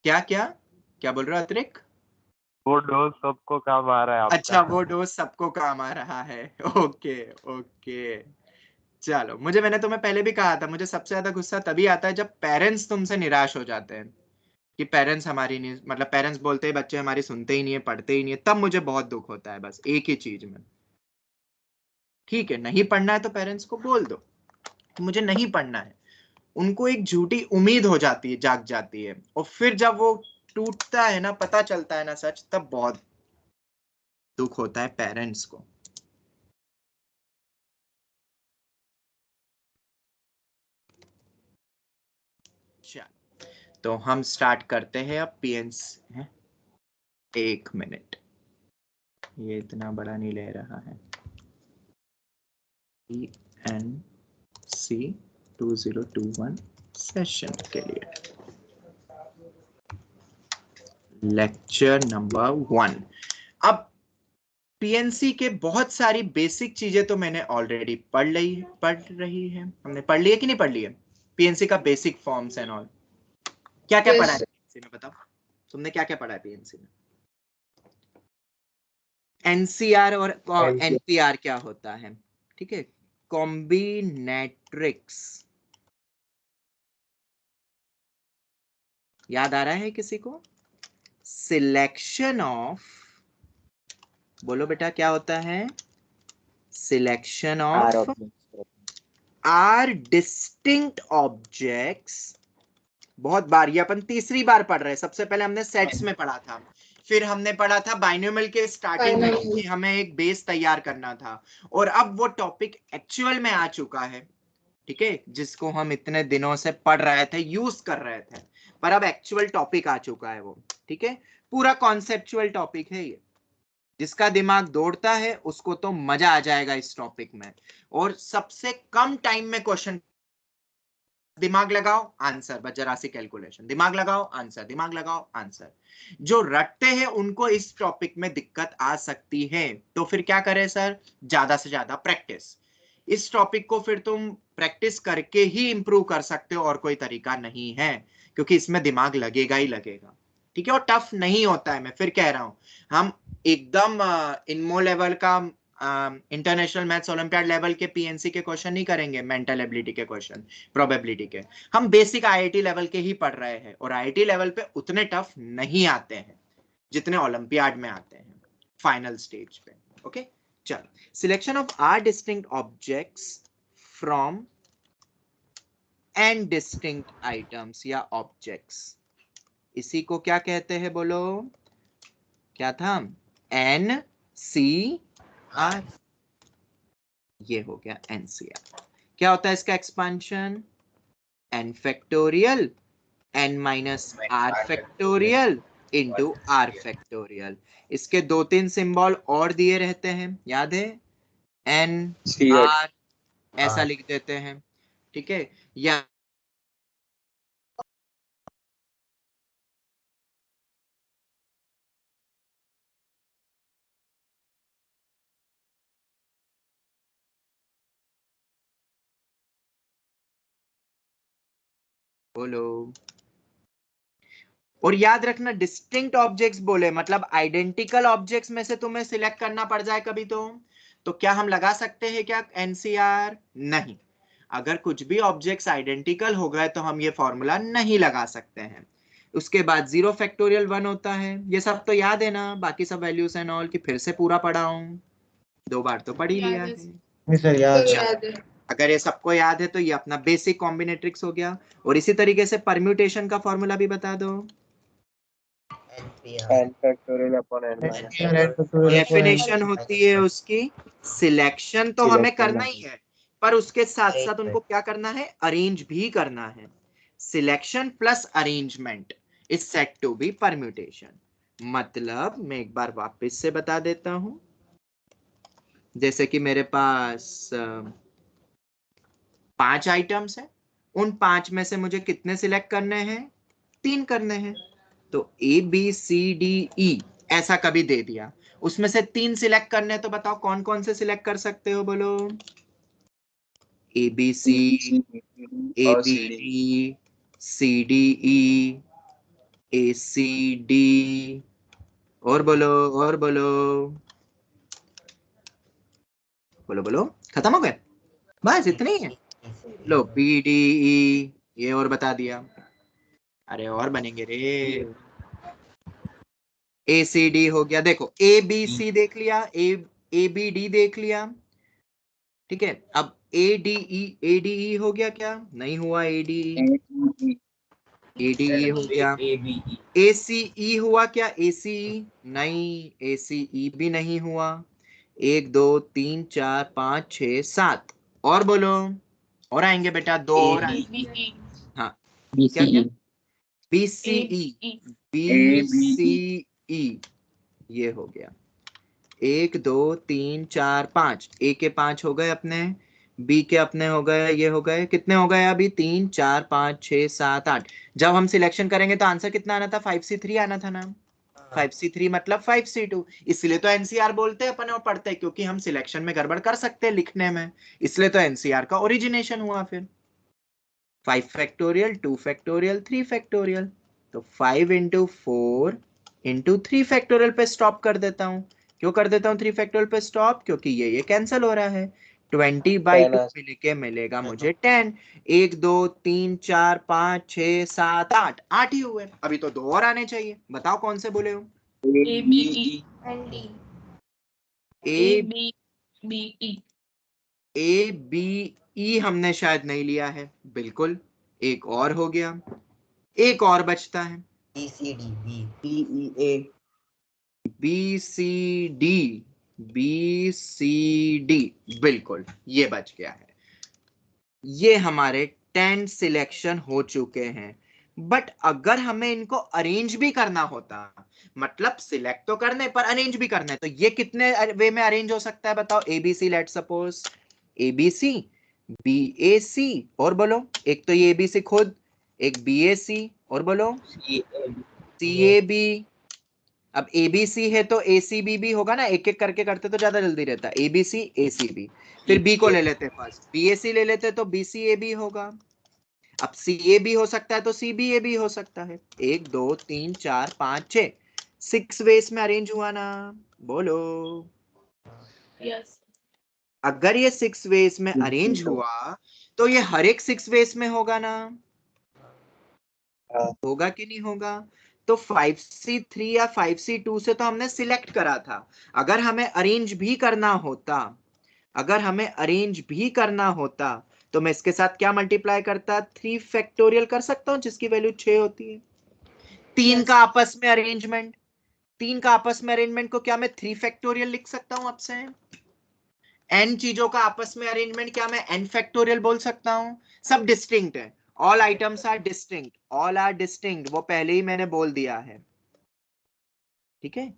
क्या क्या क्या बोल रहे हो अतिरिक्त? वो डोज सबको काम आ रहा है आपका। अच्छा, वो डोज सबको काम आ रहा है। ओके ओके, चलो। मैंने तुम्हें पहले भी कहा था, मुझे सबसे ज्यादा गुस्सा तभी आता है जब पेरेंट्स तुमसे निराश हो जाते हैं कि पेरेंट्स हमारी नहीं, मतलब पेरेंट्स बोलते हैं बच्चे हमारी सुनते ही नहीं है, पढ़ते ही नहीं है, तब मुझे बहुत दुख होता है। बस एक ही चीज में, ठीक है नहीं पढ़ना है तो पेरेंट्स को बोल दो कि मुझे नहीं पढ़ना है। उनको एक झूठी उम्मीद हो जाती है, जाग जाती है, और फिर जब वो टूटता है ना, पता चलता है ना सच, तब बहुत दुख होता है पेरेंट्स को। चल, तो हम स्टार्ट करते हैं अब पीएनसी। 1 मिनट, ये इतना बड़ा नहीं ले रहा है। पीएनसी 2021 सेशन के लिए लेक्चर नंबर 1। अब पीएनसी के बहुत सारी बेसिक चीजें तो मैंने ऑलरेडी पढ़ रही है। हमने पढ़ ली है कि नहीं पढ़ ली है? पीएनसी का बेसिक फॉर्म्स एंड ऑल क्या क्या पढ़ा है पीएनसी में, बताओ तुमने क्या क्या पढ़ा है पीएनसी में? एनसीआर और एनपीआर क्या होता है, ठीक है? कॉम्बिनेट्रिक्स याद आ रहा है किसी को? सिलेक्शन ऑफ, बोलो बेटा क्या होता है? Selection of r distinct objects. बहुत बार, ये अपन तीसरी बार पढ़ रहे हैं। सबसे पहले हमने सेट्स में पढ़ा था, फिर हमने पढ़ा था बाइनोमियल के स्टार्टिंग में कि हमें एक बेस तैयार करना था, और अब वो टॉपिक एक्चुअल में आ चुका है, ठीक है, जिसको हम इतने दिनों से पढ़ रहे थे, यूज कर रहे थे, पर अब एक्चुअल टॉपिक आ चुका है वो, ठीक है? पूरा कॉन्सेप्चुअल टॉपिक है ये। जिसका दिमाग दौड़ता है उसको तो मजा आ जाएगा इस टॉपिक में, और सबसे कम टाइम में क्वेश्चन। दिमाग लगाओ आंसर, बस जरा सी कैलकुलेशन, दिमाग लगाओ आंसर, दिमाग लगाओ आंसर। जो रटते हैं उनको इस टॉपिक में दिक्कत आ सकती है, तो फिर क्या करें सर? ज्यादा से ज्यादा प्रैक्टिस। इस टॉपिक को फिर तुम प्रैक्टिस करके ही इंप्रूव कर सकते हो, और कोई तरीका नहीं है, क्योंकि इसमें दिमाग लगेगा ही लगेगा, ठीक है? और टफ नहीं होता है, मैं फिर कह रहा हूं। हम एकदम इनमो लेवल का, इंटरनेशनल मैथ्स ओलंपियाड लेवल के पीएनसी के क्वेश्चन नहीं करेंगे, मेंटल एबिलिटी के क्वेश्चन, प्रोबेबिलिटी के। हम बेसिक आईआईटी लेवल के ही पढ़ रहे हैं, और आईआईटी लेवल पे उतने टफ नहीं आते हैं जितने ओलंपियाड में आते हैं फाइनल स्टेज पे। ओके, चलो। Selection of r distinct objects from n distinct items या ऑब्जेक्ट्स, इसी को क्या कहते हैं बोलो? क्या था? N c r. ये हो गया एनसीआर। क्या होता है इसका expansion? N factorial n minus r factorial into r factorial. इसके 2-3 सिंबल और दिए रहते हैं, याद है? n r ऐसा लिख देते हैं, ठीक है? या बोलो। और याद रखना, डिस्टिंक्ट ऑब्जेक्ट्स बोले मतलब आइडेंटिकल ऑब्जेक्ट्स में से तुम्हें सिलेक्ट करना पड़ जाए कभी तो क्या हम लगा सकते हैं क्या एनसीआर? नहीं। अगर कुछ भी ऑब्जेक्ट्स आइडेंटिकल हो गए तो हम ये फॉर्मूला नहीं लगा सकते हैं। उसके बाद 0 फैक्टोरियल 1 होता है, ये सब तो याद है ना? बाकी सब वैल्यूज एंड ऑल की फिर से पूरा पढ़ा हूं, 2 बार तो पढ़ ही लिया है। सर याद है। अगर ये सबको याद है तो ये अपना बेसिक कॉम्बिनेट्रिक्स हो गया। और इसी तरीके से परम्यूटेशन का फॉर्मूला भी बता दो। डेफिनेशन होती है उसकी, सिलेक्शन तो हमें करना ही है, पर उसके साथ साथ उनको क्या करना है? अरेंज भी करना है। Selection plus arrangement is said to be permutation. मतलब मैं एक बार वापस से बता देता हूं। जैसे कि मेरे पास 5 आइटम्स है, उन 5 में से मुझे कितने सिलेक्ट करने हैं? 3 करने हैं। तो ए बी सी डी ई ऐसा कभी दे दिया, उसमें से 3 सिलेक्ट करने, तो बताओ कौन कौन से सिलेक्ट कर सकते हो? बोलो। A B C, A B D, C D E, ACD, और बोलो, और बोलो, बोलो बोलो, खत्म हो गए, बस इतने ही है। लो BDE, ये और बता दिया, अरे और बनेंगे रे। ACD हो गया, देखो ABC देख लिया, ABD देख लिया, ठीक है। अब ADE हो गया क्या? नहीं हुआ ADE। ADE हो गया। ACE हुआ क्या? ACE नहीं, ACE भी नहीं हुआ। 1 2 3 4 5 6 7, और बोलो, और आएंगे बेटा, 2 और आएंगे। हाँ, क्या क्या? BCE, BCE, ये हो गया। 1 2 3 4 5, A के 5 हो गए अपने, B के अपने हो गए, ये हो गए, कितने हो गए अभी? 3 4 5 6 7 8। जब हम सिलेक्शन करेंगे तो आंसर कितना आना था? 5C3 आना था ना। 5C3 मतलब 5C2, इसलिए तो एनसीआर बोलते हैं अपन और पढ़ते हैं, क्योंकि हम सिलेक्शन में गड़बड़ कर सकते हैं लिखने में, इसलिए तो एनसीआर का ओरिजिनेशन हुआ। फिर 5 फैक्टोरियल, 2 फैक्टोरियल, 3 फैक्टोरियल, तो 5 इंटू 4 इंटू 3 फैक्टोरियल पे स्टॉप कर देता हूं। क्यों कर देता हूँ 3 फैक्टोरियल पे स्टॉप? क्योंकि ये कैंसिल हो रहा है। 20/2 मिल के मिलेगा मुझे 10। 1 2 3 4 5 6 7 8, 8 ही हुए, अभी तो 2 और आने चाहिए, बताओ कौन से बोले हो? ABE ABE हमने शायद नहीं लिया है, बिल्कुल, एक और हो गया, एक और बचता है, BCD, बिल्कुल ये बच गया है। ये हमारे 10 सिलेक्शन हो चुके हैं। बट अगर हमें इनको अरेंज भी करना होता, मतलब सिलेक्ट तो करने पर अरेंज भी करना है, तो ये कितने वे में अरेंज हो सकता है बताओ? ABC, let suppose ABC, BAC, और बोलो, एक तो ये ABC खुद, एक BAC, और बोलो CAB। अब ABC है तो ACB भी होगा ना, एक एक करके करते तो ज्यादा जल्दी रहता। ABC ACB, फिर B को ले लेते फर्स्ट, BAC ले लेते तो BCAB होगा। अब CAB हो सकता है तो CBAB हो सकता है। 1 2 3 4 5 6, 6 वेज में अरेंज हुआ ना, बोलो। यस। अगर ये 6 वेज में अरेंज हुआ तो ये हर एक 6 वेज में होगा ना, होगा कि नहीं होगा? तो 5C3 या 5C2 से तो हमने सिलेक्ट करा था। अगर हमें अरेंज भी करना होता, अगर हमें अरेंज भी करना होता, तो मैं इसके साथ क्या मल्टीप्लाई करता? 3 फैक्टोरियल कर सकता हूं, जिसकी वैल्यू 6 होती है। 3 का आपस में अरेंजमेंट, 3 का आपस में अरेंजमेंट को क्या मैं 3 फैक्टोरियल लिख सकता हूं आपसे? n चीजों का आपस में अरेंजमेंट क्या मैं n फैक्टोरियल बोल सकता हूं? सब डिस्टिंक्ट है, all items are distinct, all are distinct, वो पहले ही मैंने बोल दिया है, ठीक है।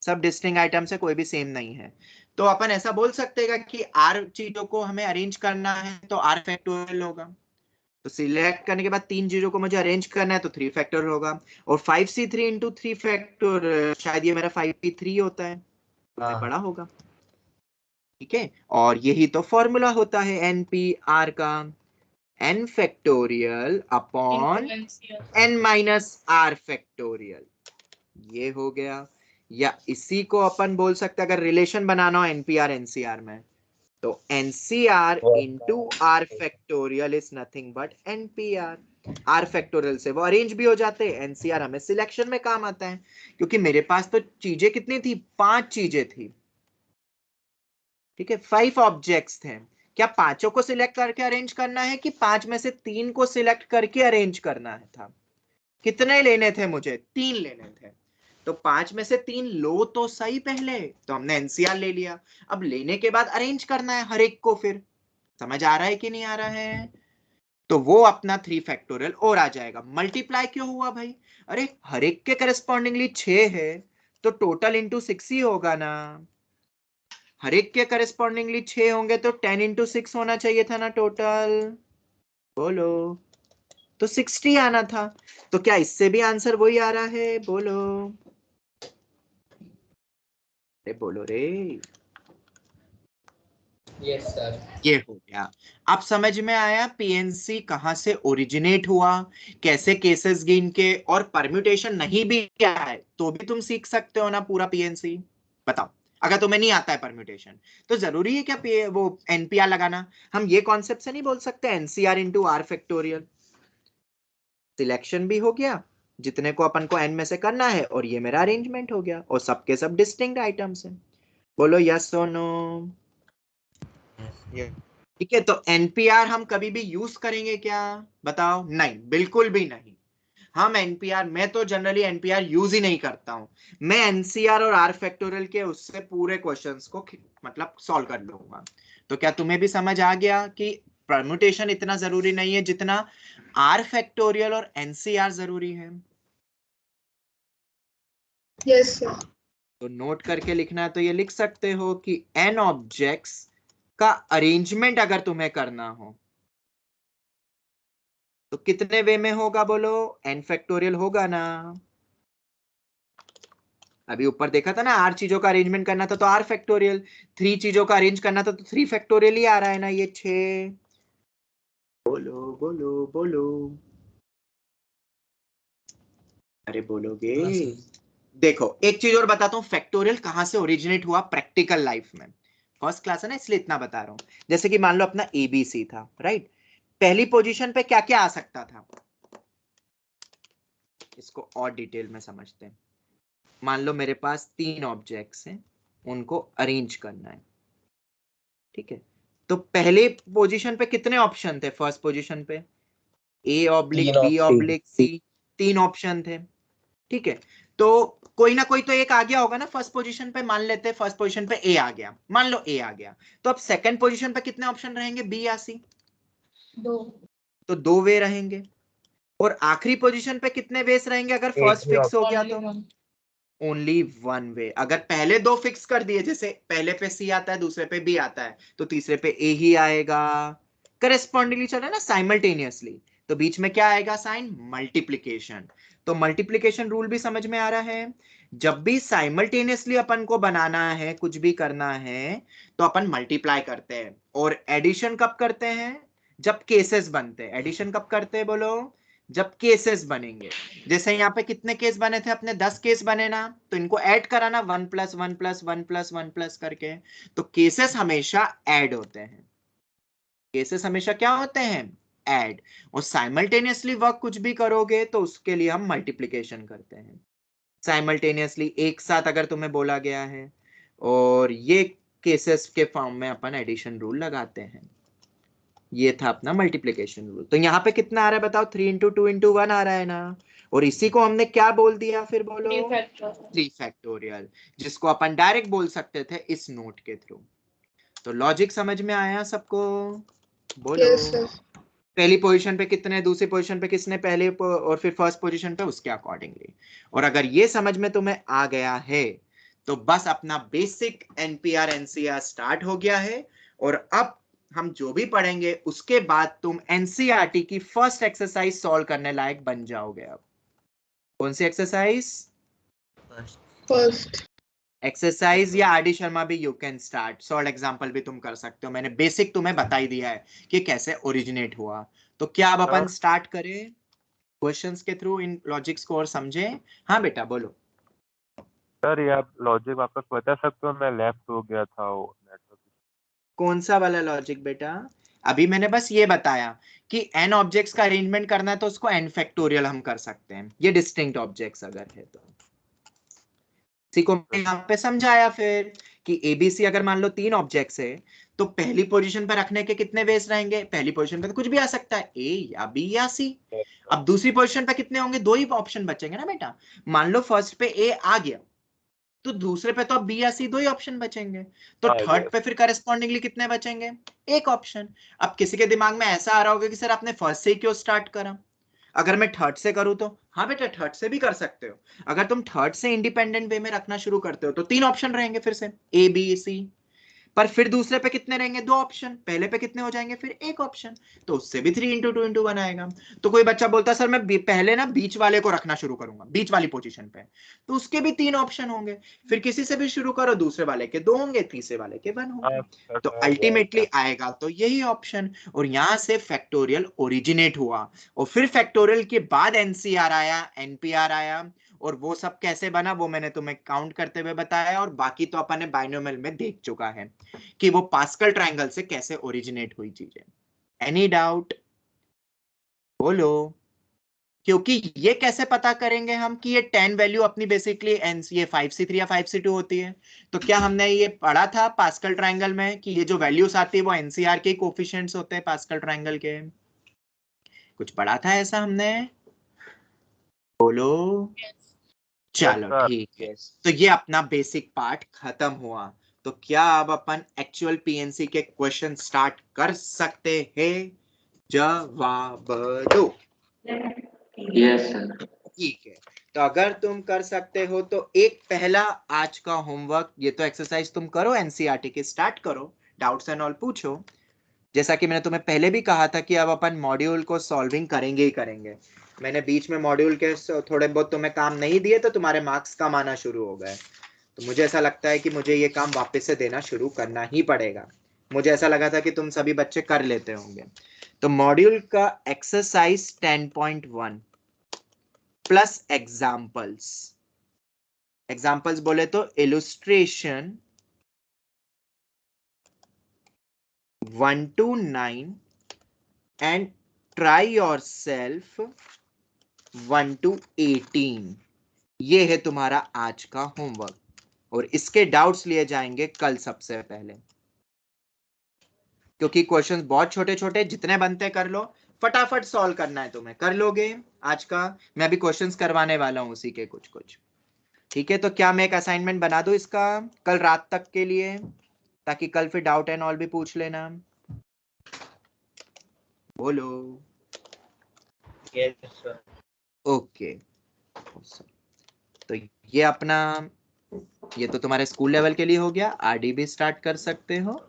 सब डिस्टिंक्ट आइटम्स है, कोई भी सेम नहीं है। तो अपन ऐसा बोल सकते हैं कि r चीजों को हमें अरेंज करना है तो r फैक्टोरियल होगा। तो सिलेक्ट करने के बाद 3 चीजों को मुझे अरेंज करना है तो 3 फैक्टोरियल होगा। और 5C3 इंटू 3 फैक्टोरियल, शायद ये मेरा 5P3 होता है, तो मैं बड़ा होगा, ठीक है। और यही तो फॉर्मूला होता है NPR का, n factorial upon n minus r factorial, ये हो गया। या इसी को अपन बोल सकते हैं, अगर रिलेशन बनाना हो NPR NCR में, तो NCR into R factorial is nothing but NPR। R factorial से वो अरेंज भी हो जाते हैं, NCR हमें सिलेक्शन में काम आता है, क्योंकि मेरे पास तो चीजें कितनी थी? 5 चीजें थी, ठीक है, 5 ऑब्जेक्ट्स थे। क्या पांचों को सिलेक्ट करके अरेंज करना है कि 5 में से 3 को सिलेक्ट करके अरेंज करना है था? कितने लेने थे मुझे? 3 लेने थे। तो 5 में से 3 लो तो सही पहले, तो हमने एनसीआर ले लिया। अब लेने के बाद अरेंज करना है हर एक को, फिर समझ आ रहा है कि नहीं आ रहा है? तो वो अपना 3 फैक्टोरियल और आ जाएगा। मल्टीप्लाई क्यों हुआ भाई? अरे हर एक के करस्पॉन्डिंगली 6 है, तो टोटल इंटू 6 ही होगा ना। हर एक के करस्पॉन्डिंगली 6 होंगे तो 10 इंटू 6 होना चाहिए था ना टोटल, बोलो। तो 60 आना था। तो क्या इससे भी आंसर वही आ रहा है? बोलो, अरे बोलो रे। Yes sir. ये हो गया। अब समझ में आया पीएनसी कहां से ओरिजिनेट हुआ, कैसे केसेस गिन के, और परम्यूटेशन नहीं भी क्या है तो भी तुम सीख सकते हो ना पूरा पीएनसी। बताओ, अगर तुम्हें नहीं आता है परम्यूटेशन तो जरूरी है क्या वो एनपीआर लगाना? हम ये कॉन्सेप्ट से नहीं बोल सकते nCr into r factorial. Selection भी हो गया जितने को अपन को एन में से करना है, और ये मेरा अरेंजमेंट हो गया, और सबके सब डिस्टिंक्ट आइटम्स हैं। बोलो यस और नो। ठीक है, तो एनपीआर हम कभी भी यूज करेंगे क्या? बताओ। नहीं, बिल्कुल भी नहीं। हम एनपीआर, मैं तो जनरली एनपीआर यूज ही नहीं करता हूं। मैं एनसीआर और आर फैक्टोरियल के उससे पूरे क्वेश्चंस को मतलब सॉल्व कर लूंगा। तो क्या तुम्हें भी समझ आ गया कि परम्यूटेशन इतना जरूरी नहीं है जितना आर फैक्टोरियल और एनसीआर जरूरी है? Yes sir. तो नोट करके लिखना है तो ये लिख सकते हो कि एन ऑब्जेक्ट्स का अरेंजमेंट अगर तुम्हें करना हो तो कितने वे में होगा? बोलो। एन फैक्टोरियल होगा ना। अभी ऊपर देखा था ना, आर चीजों का अरेंजमेंट करना था तो आर फैक्टोरियल, 3 चीजों का अरेंज करना था तो 3 फैक्टोरियल ही आ रहा है ना, ये 6। बोलो बोलो बोलो, अरे बोलोगे? देखो एक चीज और बताता हूँ, फैक्टोरियल कहां से ओरिजिनेट हुआ प्रैक्टिकल लाइफ में। फर्स्ट क्लास है ना इसलिए इतना बता रहा हूं। जैसे कि मान लो अपना एबीसी था, राइट? पहली पोजीशन पे क्या क्या आ सकता था, इसको और डिटेल में समझते हैं। मान लो मेरे पास 3 ऑब्जेक्ट्स हैं, उनको अरेंज करना है, ठीक है? तो पहले पोजीशन पे कितने ऑप्शन थे? फर्स्ट पोजीशन पे A oblique B oblique C, 3 option थे, ठीक है? तो कोई ना कोई तो एक आ गया होगा ना फर्स्ट पोजीशन पे। मान लेते हैं फर्स्ट पोजीशन पे ए आ गया, मान लो ए आ गया, तो अब सेकंड पोजीशन पे कितने ऑप्शन रहेंगे, बी या सी? 2। तो 2 वे रहेंगे। और आखिरी पोजीशन पे कितने वेस रहेंगे अगर फर्स्ट फिक्स हो गया तो? ओनली 1 वे। अगर पहले 2 फिक्स कर दिए, जैसे पहले पे सी आता है दूसरे पे बी आता है, तो तीसरे पे ए ही आएगा। करेस्पॉन्डिंगली चल रहा है ना, साइमल्टेनियसली, तो बीच में क्या आएगा साइन? मल्टीप्लीकेशन। तो मल्टीप्लीकेशन रूल भी समझ में आ रहा है। जब भी साइमल्टेनियसली अपन को बनाना है, कुछ भी करना है, तो अपन मल्टीप्लाई करते हैं। और एडिशन कब करते हैं? जब केसेस बनते हैं। एडिशन कब करते हैं बोलो? जब केसेस बनेंगे। जैसे यहाँ पे कितने केस बने थे अपने? 10 केस बने ना, तो इनको ऐड कराना 1 + 1 + 1 + 1 + करके। तो केसेस हमेशा ऐड होते हैं। केसेस हमेशा क्या होते हैं? ऐड। और साइमल्टेनियसली वर्क कुछ भी करोगे तो उसके लिए हम मल्टीप्लीकेशन करते हैं। साइमल्टेनियसली एक साथ अगर तुम्हें बोला गया है, और ये केसेस के फॉर्म में अपन एडिशन रूल लगाते हैं। ये था अपना मल्टीप्लिकेशन रूल। तो यहाँ पे कितना आ रहा है बताओ? 3 × 2 × 1 आ रहा है ना। और इसी को हमने क्या बोल दिया फिर बोलो? 3 फैक्टोरियल, जिसको अपन डायरेक्ट बोल सकते थे इस नोट के थ्रू। तो लॉजिक समझ में आया सबको? बोलो। Yes sir. पहली पोजीशन पे कितने, दूसरी पोजीशन पे किसने, पहले और फिर फर्स्ट पोजीशन पे उसके अकॉर्डिंगली। और अगर ये समझ में तुम्हें आ गया है तो बस अपना बेसिक एनपीआर एनसीआर स्टार्ट हो गया है। और अब हम जो भी पढ़ेंगे उसके बाद तुम एनसीईआरटी की फर्स्ट एक्सरसाइज सॉल्व करने लायक बन जाओगे। अब कौन सी एक्सरसाइज? फर्स्ट। एक्सरसाइज या आर डी शर्मा भी you can start. Solve example भी तुम कर सकते हो। मैंने बेसिक तुम्हें बता ही दिया है कि कैसे ओरिजिनेट हुआ। तो क्या अब अपन स्टार्ट करें क्वेश्चंस के थ्रू इन लॉजिक्स को और समझे? हाँ बेटा बोलो। सर ये आप लॉजिक वापस बता सकते हो? मैं लेफ्ट हो गया था वो नेटवर्क। कौन सा वाला लॉजिक बेटा? अभी मैंने बस ये बताया कि एन ऑब्जेक्ट्स का अरेंजमेंट करना है तो उसको एन फैक्टोरियल हम कर सकते हैं, ये डिस्टिंक्ट ऑब्जेक्ट्स अगर है तो। इसी को मैं यहाँ पे समझाया फिर कि एबीसी अगर मान लो 3 ऑब्जेक्ट्स है तो पहली पोजीशन पर रखने के कितने वेस रहेंगे? पहली पोजीशन पे तो कुछ भी आ सकता है, ए या बी या सी। अब दूसरी पोजीशन पे कितने होंगे? 2 ही ऑप्शन बचेंगे ना बेटा। मान लो फर्स्ट पे ए आ गया तो दूसरे पे तो अब बी या सी 2 ही ऑप्शन बचेंगे। तो थर्ड पे फिर करस्पॉन्डिंगली कितने बचेंगे? एक ऑप्शन। अब किसी के दिमाग में ऐसा आ रहा होगा कि सर आपने फर्स्ट से ही क्यों स्टार्ट करा? अगर मैं थर्ड से करूं तो हाँ बेटा थर्ड से भी कर सकते हो। अगर तुम थर्ड से इंडिपेंडेंट वे में रखना शुरू करते हो तो 3 ऑप्शन रहेंगे फिर से, ए बी सी। पर फिर दूसरे पे कितने रहेंगे? 2 ऑप्शन। पहले पे कितने हो जाएंगे? फिर 1 ऑप्शन। तो उससे भी 3 इंटू 2 इंटू 1 आएगा। तो कोई बच्चा बोलता है सर मैं पहले ना बीच वाले को रखना शुरू करूंगा, बीच वाली पोजीशन पे, तो उसके भी 3 ऑप्शन होंगे। फिर किसी से भी शुरू करो, दूसरे वाले के 2 होंगे, तीसरे वाले के 1 होंगे। तो अल्टीमेटली आएगा तो यही ऑप्शन। और यहां से फैक्टोरियल ओरिजिनेट हुआ, और फिर फैक्टोरियल के बाद एनसीआर आया, एनपीआर आया, और वो सब कैसे बना वो मैंने तुम्हें काउंट करते हुए बताया। और बाकी तो अपन ने बाइनोमियल में देख चुका है कि वो पास्कल ट्रायंगल से कैसे ओरिजिनेट हुई चीजें। Any doubt? बोलो। क्योंकि ये कैसे पता करेंगे हम कि ये 10 वैल्यू अपनी बेसिकली ये 5c3 या 5c2 होती है? तो क्या हमने ये पढ़ा था पास्कल ट्रायंगल में कि ये जो वैल्यूज आती है वो एनसीआर के कोफिशिएंट्स होते हैं पास्कल ट्रायंगल के? कुछ पढ़ा था ऐसा हमने? बोलो। चलो ठीक है। तो ये अपना बेसिक पार्ट खत्म हुआ। तो क्या अब अपन एक्चुअल पीएनसी के क्वेश्चन स्टार्ट कर सकते हैं? जवाब दो। Yes sir. ठीक है। तो अगर तुम कर सकते हो तो एक पहला आज का होमवर्क, ये तो एक्सरसाइज तुम करो, एनसीईआरटी के स्टार्ट करो, डाउट्स एंड ऑल पूछो। जैसा कि मैंने तुम्हें पहले भी कहा था कि अब अपन मॉड्यूल को सॉल्विंग करेंगे ही करेंगे। मैंने बीच में मॉड्यूल के थोड़े बहुत तुम्हें काम नहीं दिए तो तुम्हारे मार्क्स कम आना शुरू हो गए। तो मुझे ऐसा लगता है कि मुझे ये काम वापस से देना शुरू करना ही पड़ेगा। मुझे ऐसा लगा था कि तुम सभी बच्चे कर लेते होंगे। तो मॉड्यूल का एक्सरसाइज 10.1 प्लस एग्जाम्पल्स। एग्जाम्पल्स बोले तो illustration 1 to 9 and try yourself 1 to 18। ये है तुम्हारा आज का होमवर्क, और इसके डाउट्स लिए जाएंगे कल सबसे पहले, क्योंकि क्वेश्चंस बहुत छोटे छोटे, जितने बनते कर लो, फटाफट सॉल्व करना है तुम्हें, कर लोगे आज का। मैं अभी क्वेश्चंस करवाने वाला हूं उसी के कुछ कुछ। ठीक है, तो क्या मैं एक असाइनमेंट बना दूं इसका कल रात तक के लिए, ताकि कल फिर डाउट एंड ऑल भी पूछ लेना? बोलो। Yes sir. ओके। तो ये अपना, ये तो तुम्हारे स्कूल लेवल के लिए हो गया। आरडी भी स्टार्ट कर सकते हो।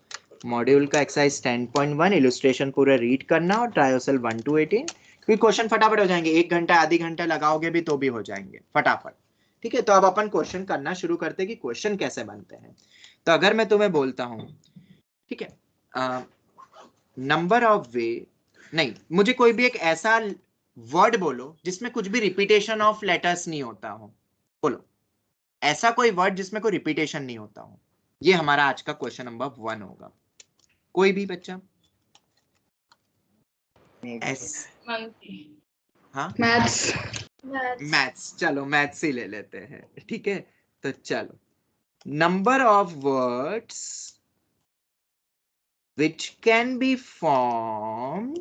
मॉड्यूल का एक्सरसाइज 10.1 इलस्ट्रेशन पूरा रीड करना, और ट्राई योरसेल्फ 1 to 18। क्योंकि क्वेश्चन फटाफट हो जाएंगे, 1 घंटा आधी घंटा लगाओगे भी तो भी हो जाएंगे फटाफट। ठीक है, तो अब अपन क्वेश्चन करना शुरू करते हैं कि क्वेश्चन कैसे बनते हैं। तो अगर मैं तुम्हें बोलता हूं, ठीक है, नंबर ऑफ वे, नहीं, मुझे कोई भी एक ऐसा वर्ड बोलो जिसमें कुछ भी रिपीटेशन ऑफ लेटर्स नहीं होता हो। बोलो ऐसा कोई वर्ड जिसमें कोई रिपीटेशन नहीं होता हो। ये हमारा आज का क्वेश्चन नंबर 1 होगा। कोई भी बच्चा? हाँ, मैथ्स। चलो मैथ्स ही ले लेते हैं। ठीक है, तो चलो, number of words which can be formed,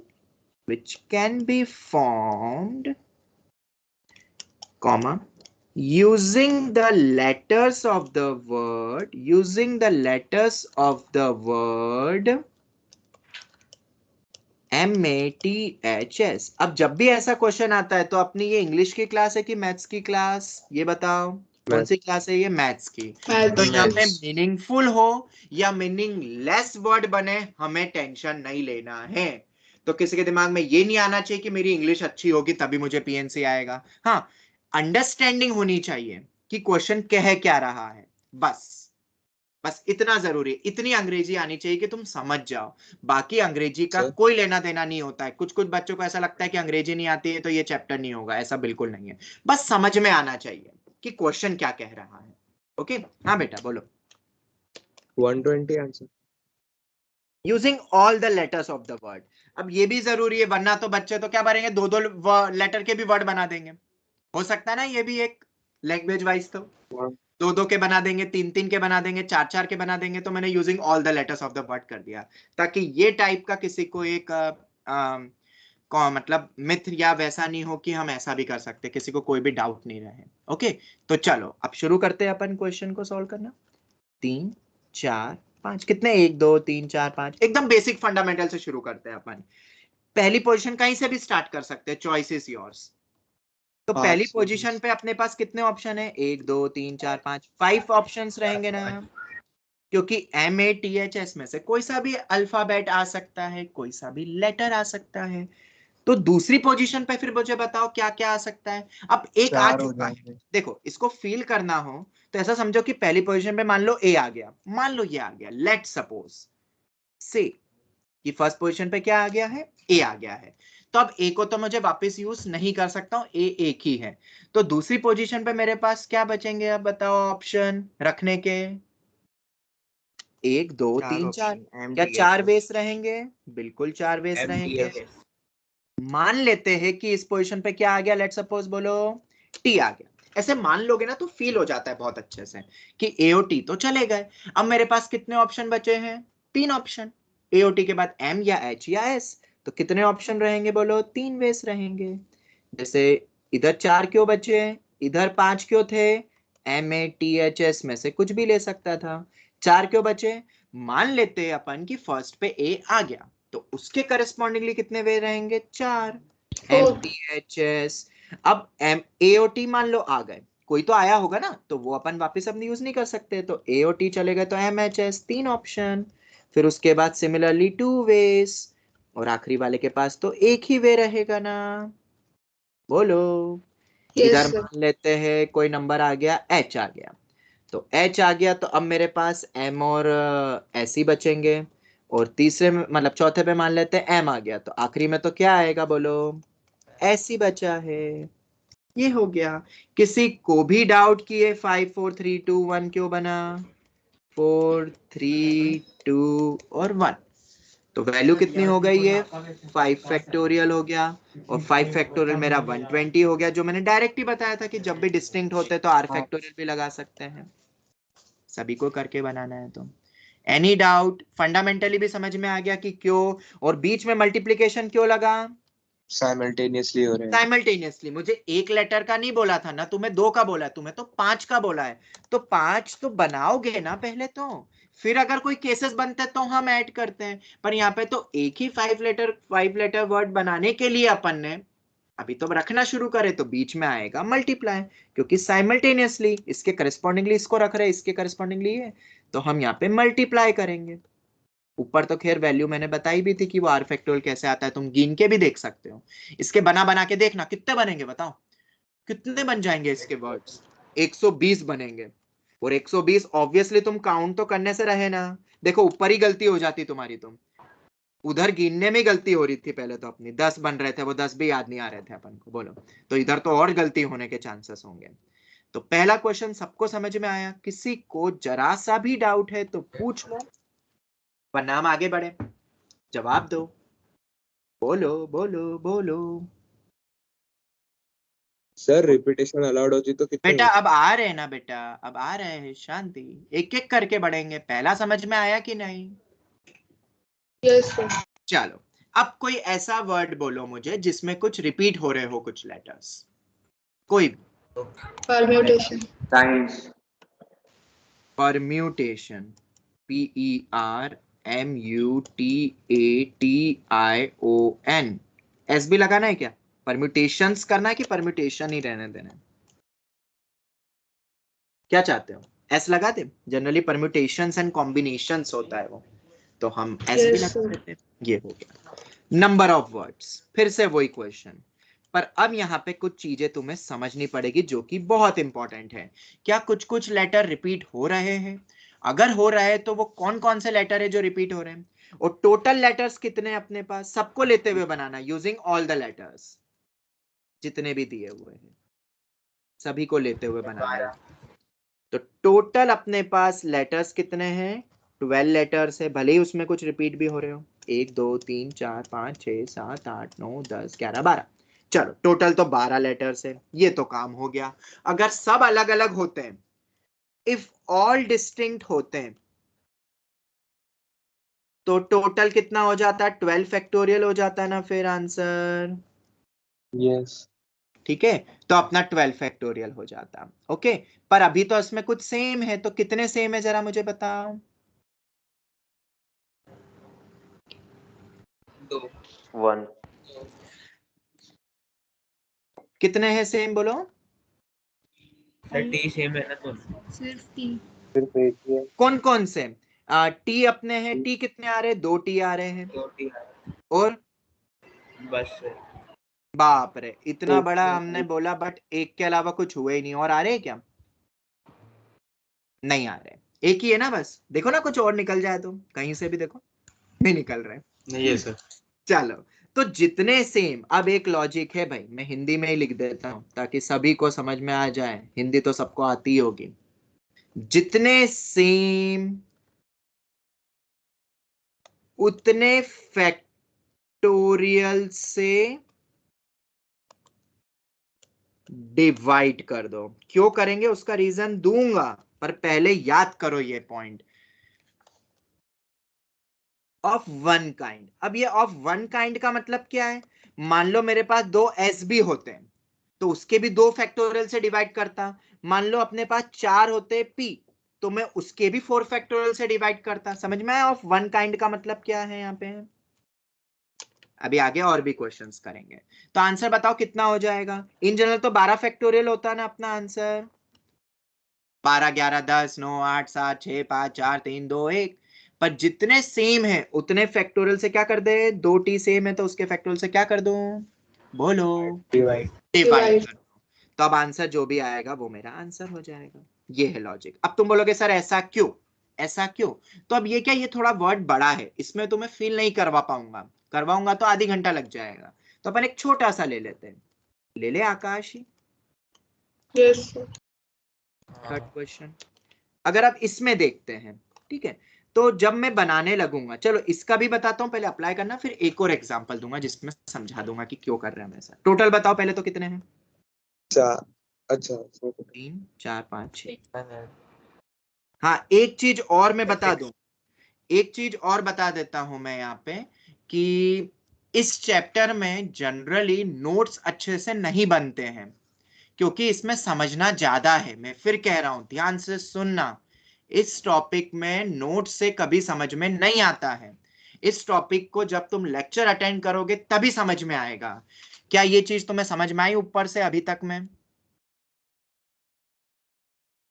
comma, using the letters of the word MATHS। अब जब भी ऐसा क्वेश्चन आता है तो अपनी ये इंग्लिश की क्लास है कि मैथ्स की क्लास? ये बताओ कौन सी क्लास है ये? मैथ्स की। तो यहाँ पे मीनिंगफुल हो या मीनिंगलेस वर्ड बने, हमें टेंशन नहीं लेना है। तो किसी के दिमाग में ये नहीं आना चाहिए कि मेरी इंग्लिश अच्छी होगी तभी मुझे पीएनसी आएगा। हाँ, अंडरस्टैंडिंग होनी चाहिए कि क्वेश्चन कह क्या रहा है, बस इतना जरूरी, इतनी अंग्रेजी आनी चाहिए कि तुम समझ जाओ। बाकी अंग्रेजी का कोई लेना देना नहीं होता है। कुछ कुछ बच्चों को ऐसा लगता है कि अंग्रेजी नहीं आती है तो ये चैप्टर नहीं होगा, ऐसा बिल्कुल नहीं है। बस समझ में आना चाहिए कि क्वेश्चन क्या कह रहा है। ओके, हाँ बेटा बोलो। 120 answer using all the letters of the word. अब ये भी जरूरी है, वरना तो बच्चे तो क्या करेंगे, 2-2 लेटर के भी वर्ड बना देंगे। हो सकता है ना, ये भी एक लैंग्वेज वाइज तो 2-2 के बना देंगे, 3-3 के बना देंगे, 4-4 के बना देंगे। तो मैंने using all the letters of the word कर दिया, ताकि ये टाइप का किसी को एक मतलब मिथ या वैसा नहीं हो कि हम ऐसा भी कर सकते, किसी को कोई भी डाउट नहीं रहे। ओके, तो चलो अब शुरू करते हैं अपन क्वेश्चन को सॉल्व करना। 3 4 5, कितने? 1 2 3 4 5। एकदम बेसिक फंडामेंटल से शुरू करते हैं अपन। पहली पोजीशन कहीं से भी स्टार्ट कर सकते हैं, चॉइस इज योर्स। तो पहली पोजीशन पे अपने पास कितने ऑप्शन है? 1 2 3 4 5, 5 ऑप्शंस रहेंगे ना। क्योंकि MATHS में से कोई सा भी अल्फाबेट आ सकता है, कोई सा भी लेटर आ सकता है। तो दूसरी पोजीशन पे फिर मुझे बताओ क्या क्या आ सकता है। अब एक आ चार हो चुका है, जाएंगे। देखो इसको फील करना हो तो ऐसा समझो कि पहली पोजीशन पे मान लो ए आ गया, मान लो ये आ गया, लेट सपोज से कि फर्स्ट पोजीशन पे क्या आ गया है, ए आ गया है। तो अब ए को तो मुझे वापस यूज नहीं कर सकता हूं, ए एक ही है। तो दूसरी पोजीशन पे मेरे पास क्या बचेंगे, अब बताओ ऑप्शन रखने के। 1 2 3 4, क्या 4 वेस रहेंगे? बिल्कुल 4 वेस रहेंगे। मान लेते हैं कि इस पोजीशन पे क्या आ गया, लेट सपोज बोलो टी आ गया। ऐसे मान लोगे ना तो फील हो जाता है बहुत अच्छे से कि एओटी तो चले गए। अब मेरे पास कितने ऑप्शन बचे हैं? 3 ऑप्शन। एओटी के बाद एम या एच या एस, तो कितने ऑप्शन रहेंगे बोलो? 3 वेस रहेंगे। जैसे इधर 4 क्यों बचे, इधर 5 क्यों थे? MATHS में से कुछ भी ले सकता था। 4 क्यों बचे? मान लेते अपन कि फर्स्ट पे ए आ गया, तो उसके करस्पॉन्डिंगली कितने वे रहेंगे? 4। MTHS। अब AOT मान लो आ गए, कोई तो आया होगा ना, तो वो अपन वापस अपनी यूज नहीं कर सकते, तो AOT चले गए, तो MHS 3 ऑप्शन। फिर उसके बाद सिमिलरली 2 वेज, और आखिरी वाले के पास तो एक ही वे रहेगा ना। बोलो। Yes, इधर sir. मान लेते हैं कोई नंबर आ गया, H आ गया, तो H आ गया, तो अब मेरे पास M और S ही बचेंगे। और तीसरे में मतलब चौथे पे मान लेते हैं M आ गया, तो आखिरी में तो क्या आएगा बोलो? S ही बचा है। ये हो गया। किसी को भी डाउट कि ये 5 4 3 2 1 क्यों बना? 4 3 2 और 1, तो वैल्यू कितनी हो गई है? 5 फैक्टोरियल हो गया, और 5 फैक्टोरियल मेरा 120 हो गया, जो मैंने डायरेक्ट ही बताया था कि जब भी डिस्टिंक्ट होते तो R फैक्टोरियल भी लगा सकते हैं। सभी को करके बनाना है तो। Any doubt? फंडामेंटली भी समझ में आ गया कि क्यों, और बीच में मल्टीप्लिकेशन क्यों लगा? साइमल्टेनियसली हो रहे हैं। साइमल्टेनियसली। मुझे एक लेटर का नहीं बोला था ना, तुम्हें 2 का बोला है, तुम्हें तो 5 का बोला है। तो 5 तो बनाओगे ना पहले, तो फिर अगर कोई केसेस बनते हैं तो हम ऐड करते हैं। पर यहाँ पे तो एक ही 5 लेटर वर्ड बनाने के लिए अपन ने अभी तो रखना शुरू करे, तो बीच में आएगा मल्टीप्लाई, क्योंकि साइमल्टेनियसली इसके करस्पॉन्डिंगली इसको रख रहे हैं, इसके करस्पॉन्डिंगली ये, तो हम यहाँ पे मल्टीप्लाई करेंगे। ऊपर तो खैर वैल्यू मैंने बताई भी थी कि वो आर फैक्टोरियल कैसे आता है, तुम गिन के भी देख सकते हो। इसके बना बना के देखना कितने बनेंगे, बताओ कितने बन जाएंगे इसके वर्ड्स? 120 बनेंगे। और 120 ऑब्वियसली तुम काउंट तो करने से रहे ना। देखो ऊपर ही गलती हो जाती तुम्हारी, तुम उधर गिनने में गलती हो रही थी पहले, तो अपनी 10 बन रहे थे, वो 10 भी याद नहीं आ रहे थे अपन को, बोलो। तो इधर तो और गलती होने के चांसेस होंगे। तो पहला क्वेश्चन सबको समझ में आया? किसी को जरा सा भी डाउट है तो पूछ लो, वरना हम आगे बढ़े। जवाब दो, बोलो बोलो बोलो। सर रिपीटेशन अलाउड होती तो कितने बेटा होते? अब आ रहे हैं ना, बेटा अब आ रहे हैं, शांति। एक एक करके बढ़ेंगे। पहला समझ में आया कि नहीं? Yes, sir. चलो, अब कोई ऐसा वर्ड बोलो मुझे जिसमें कुछ रिपीट हो रहे हो, कुछ लेटर्स, कोई भी। Permutation. Science. Permutation, PERMUTATION। S भी लगाना है क्या? परम्यूटेशंस करना है कि परम्यूटेशन ही रहने देना है? क्या चाहते हो? एस लगा दे? जनरली परम्यूटेशंस एंड कॉम्बिनेशंस होता है वो, तो हम एस भी Yes, लगा sir. देते हैं। ये हो गया नंबर ऑफ वर्ड्स। फिर से वही क्वेश्चन, पर अब यहाँ पे कुछ चीजें तुम्हें समझनी पड़ेगी जो कि बहुत इंपॉर्टेंट है। क्या कुछ कुछ लेटर रिपीट हो रहे हैं? अगर हो रहा है तो वो कौन कौन से लेटर है जो रिपीट हो रहे हैं? और टोटल लेटर्स कितने हैं अपने पास? सबको लेते हुए बनाना, यूजिंग ऑल द लेटर्स जितने भी दिए हुए हैं, सभी को लेते हुए बनाना है। तो टोटल अपने पास लेटर्स कितने हैं? 12 लेटर्स है, भले ही उसमें कुछ रिपीट भी हो रहे हो। 1 2 3 4 5 6 7 8 9 10 11 12। चलो टोटल तो 12 लेटर्स है, ये तो काम हो गया। अगर सब अलग अलग होते हैं, इफ ऑल डिस्टिंक्ट होते हैं, तो टोटल कितना हो जाता है? 12 फैक्टोरियल हो जाता है ना फिर आंसर। यस। ठीक है, तो अपना 12 फैक्टोरियल हो जाता। ओके, पर अभी तो इसमें कुछ सेम है, तो कितने सेम है जरा मुझे बताओ। 1. कितने हैं सेम बोलो? सर टी सेम है ना तो सिर्फ 3. सिर्फ एक ही है। कौन कौन से? टी अपने हैं, टी कितने आ रहे हैं? 2 टी आ रहे हैं। 2 टी और बस बाप रे, इतना एक बड़ा है। हमने बोला, बट एक के अलावा कुछ हुए ही नहीं। और आ रहे हैं क्या? नहीं आ रहे, एक ही है ना बस। देखो ना, कुछ और निकल जाए तो कहीं से भी देखो, नहीं निकल रहे। नहीं है सर। चलो, तो जितने सेम, अब एक लॉजिक है भाई, मैं हिंदी में ही लिख देता हूं ताकि सभी को समझ में आ जाए, हिंदी तो सबको आती ही होगी। जितने सेम उतने फैक्टोरियल से डिवाइड कर दो। क्यों करेंगे उसका रीजन दूंगा, पर पहले याद करो ये पॉइंट। ऑफ वन काइंड, अब ये ऑफ वन काइंड का मतलब क्या है? मान लो मेरे पास 2 एस भी होते हैं तो उसके भी 2 फैक्टोरियल से डिवाइड करता। मान लो अपने पास 4 होते पी, तो मैं उसके भी 4 फैक्टोरियल से डिवाइड करता। समझ में आया ऑफ वन काइंड का मतलब क्या है यहाँ पे? अभी आगे और भी क्वेश्चंस करेंगे। तो आंसर बताओ कितना हो जाएगा? इन जनरल तो 12 फैक्टोरियल होता है ना अपना आंसर। 12, 11, 10, 9, 8, 7, 6, 5, 4, 3, 2, 1। पर जितने सेम है उतने फैक्टोरियल से क्या कर दे? 2 टी सेम है तो उसके फैक्टोरियल से क्या कर दूं? बोलो। डिवाइड। डिवाइड कर दो। तो अब आंसर जो भी आएगा वो मेरा आंसर हो जाएगा। ये है लॉजिक। अब तुम बोलोगे सर ऐसा क्यों, ऐसा क्यों? तो अब ये क्या, ये थोड़ा वर्ड बड़ा है, इसमें तुम्हें फील नहीं करवा पाऊंगा, करवाऊंगा तो आधी घंटा लग जाएगा। तो अपन एक छोटा सा ले लेते हैं। ले ले आकाश ही। Yes, sir. थर्ड क्वेश्चन अगर आप इसमें देखते हैं, ठीक है, तो जब मैं बनाने लगूंगा, चलो इसका भी बताता हूं, पहले अप्लाई करना, फिर एक और एग्जांपल दूंगा जिसमें समझा दूंगा कि क्यों कर रहे हैं हम ऐसा। टोटल बताओ पहले तो कितने हैं? 4। अच्छा 3, 4, 5, 6। हाँ, एक चीज और मैं बता दूं, एक चीज और बता देता हूं मैं यहाँ पे, कि इस चैप्टर में जनरली नोट्स अच्छे से नहीं बनते हैं क्योंकि इसमें समझना ज्यादा है। मैं फिर कह रहा हूं, ध्यान से सुनना, इस टॉपिक में नोट से कभी समझ में नहीं आता है। इस टॉपिक को जब तुम लेक्चर अटेंड करोगे तभी समझ में आएगा। क्या ये चीज तुम्हें समझ में आई ऊपर से अभी तक में?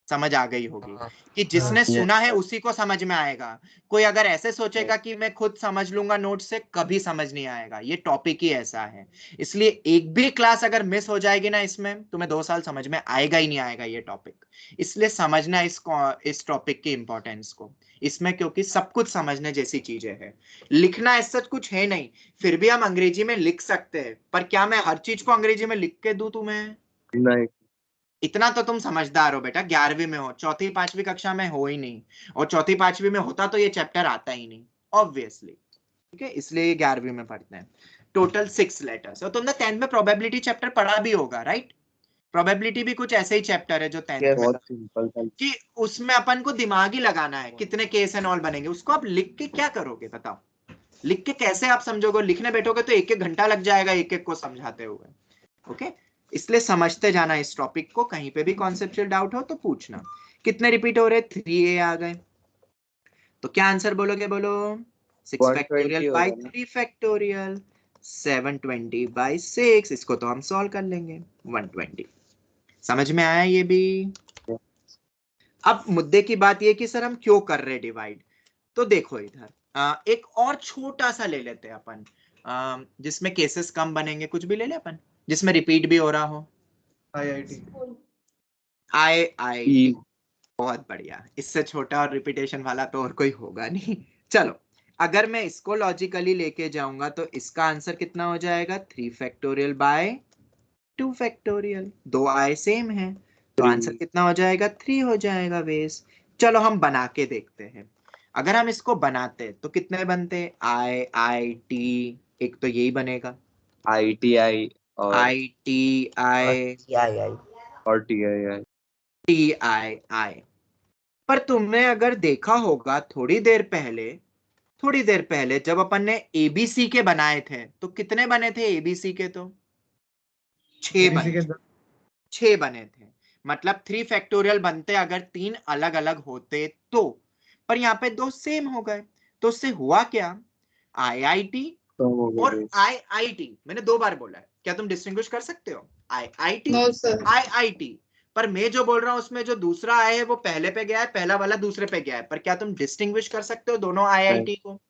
समझ आ गई होगी कि जिसने सुना है उसी को समझ में आएगा। कोई अगर ऐसे सोचेगा कि मैं खुद समझ लूंगा नोट से, कभी समझ नहीं आएगा। ये टॉपिक ही ऐसा है। इसलिए एक भी क्लास अगर मिस हो जाएगी ना, इसमें तुम्हें 2 साल समझ में आएगा ही नहीं आएगा ये टॉपिक। इसलिए समझना इस टॉपिक की इंपॉर्टेंस को इसमें, क्योंकि सब कुछ समझने जैसी चीजें हैं। लिखना ऐसा कुछ है नहीं, फिर भी हम अंग्रेजी में लिख सकते हैं, पर क्या मैं हर चीज को अंग्रेजी में लिख के दूं तुम्हें? नहीं। इतना तो तुम समझदार हो बेटा, 11वीं में हो, चौथी 5वीं कक्षा में हो ही नहीं। और चौथी 5वीं में होता तो ये चैप्टर आता ही नहीं, ऑब्वियसली। ठीक है, इसलिए ये 11वीं में पढ़ते हैं। Total 6 letters. और तुमने 10th में प्रोबेबिलिटी चैप्टर पढ़ा भी होगा, राइट? प्रोबेबिलिटी भी कुछ ऐसे ही चैप्टर है जो 10th में बहुत सिंपल था। कि उसमें अपन को दिमाग ही लगाना है, कितने केस एंड ऑल बनेंगे। उसको आप लिख के क्या करोगे बताओ? लिख के कैसे आप समझोगे? लिखने बैठोगे तो 1-1 घंटा लग जाएगा एक एक को समझाते हुए। ओके, इसलिए समझते जाना इस टॉपिक को। कहीं पे भी कॉन्सेप्चुअल डाउट हो तो पूछना। कितने रिपीट हो रहे? 3a आ गए। तो क्या आंसर बोलोगे? बोलो। 6 फैक्टोरियल बाय 3 फैक्टोरियल, 720 बाय 6। इसको तो हम सॉल्व कर लेंगे। 120। समझ में आया ये भी? अब मुद्दे की बात ये कि सर हम क्यों कर रहे डिवाइड। तो देखो इधर एक और छोटा सा ले लेते हैं अपन, जिसमें केसेस कम बनेंगे। कुछ भी ले ले अपन जिसमें रिपीट भी हो रहा हो। IIT। आई बहुत बढ़िया। इससे छोटा और रिपीटेशन वाला तो और कोई होगा नहीं। चलो, अगर मैं इसको लॉजिकली लेके जाऊंगा तो इसका आंसर कितना हो जाएगा? 3 factorial by 2 factorial. 2 I same है तो आंसर कितना हो जाएगा? 3 हो जाएगा बेस। चलो हम बना के देखते हैं। अगर हम इसको बनाते तो कितने बनते? आई आई टी, एक तो यही बनेगा, ITI और आई टी आई और TII। टी आई आई। पर तुमने अगर देखा होगा थोड़ी देर पहले जब अपन ने एबीसी के बनाए थे तो कितने बने थे एबीसी के? तो 6 बने। 6 बने थे। मतलब 3 फैक्टोरियल बनते अगर 3 अलग अलग होते तो। पर यहाँ पे 2 सेम हो गए। तो उससे हुआ क्या? आईआईटी और आईआईटी, मैंने 2 बार बोला है, क्या तुम डिस्टिंग्विश कर सकते हो? IIT No, sir. आईआईटी। पर मैं जो बोल रहा हूँ उसमें जो दूसरा आई है वो पहले पे गया है, पहला वाला दूसरे पे गया है, पर क्या तुम डिस्टिंग्विश कर सकते हो दोनों आईआईटी को?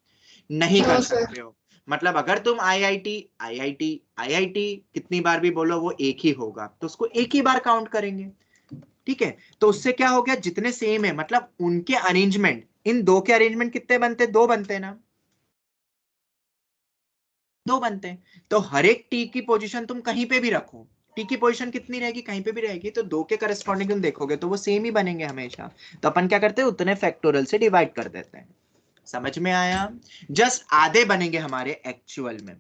नहीं No, कर sir. सकते हो। मतलब अगर तुम आईआईटी आईआईटी आईआईटी कितनी बार भी बोलो वो एक ही होगा, तो उसको एक ही बार काउंट करेंगे। ठीक है, तो उससे क्या हो गया, जितने सेम है मतलब उनके अरेंजमेंट, इन दो के अरेंजमेंट कितने बनते, दो बनते ना, दो बनते हैं। तो हर एक टी की पोजीशन तुम कहीं पे भी रखो, टी की पोजीशन कितनी रहेगी, कहीं पे भी रहेगी, तो दो के करस्पॉन्डिंग तुम देखोगे तो वो सेम ही बनेंगे हमेशा। तो अपन क्या करते हैं, उतने फैक्टोरियल से डिवाइड कर देते हैं। समझ में आया? जस्ट आधे बनेंगे हमारे एक्चुअल में।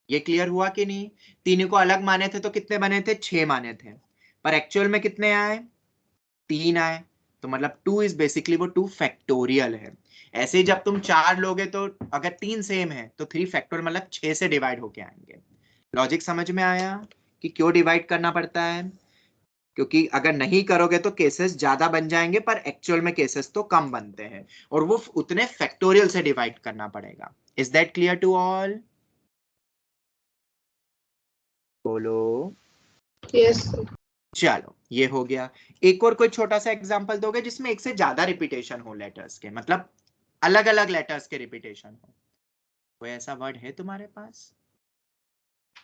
ये क्लियर हुआ कि नहीं? तीनों को अलग माने थे तो कितने बने थे, 6 माने थे, पर एक्चुअल में कितने आए, 3 आए। तो मतलब 2 इज बेसिकली वो 2 फैक्टोरियल है। ऐसे ही जब तुम 4 लोगे तो अगर 3 सेम है तो 3 फैक्टोरियल मतलब 6 से डिवाइड होके आएंगे। लॉजिक समझ में आया कि क्यों डिवाइड करना पड़ता है? क्योंकि अगर नहीं करोगे तो केसेस ज्यादा बन जाएंगे, पर एक्चुअल में केसेस तो कम बनते हैं, और वो उतने फैक्टोरियल से डिवाइड करना पड़ेगा। Is that clear to all? बोलो। Yes, sir. चलो ये हो गया। एक और कोई छोटा सा एग्जांपल दोगे जिसमें एक से ज्यादा रिपीटेशन हो लेटर्स के, मतलब अलग अलग लेटर्स के रिपीटेशन हो? कोई ऐसा वर्ड है तुम्हारे पास?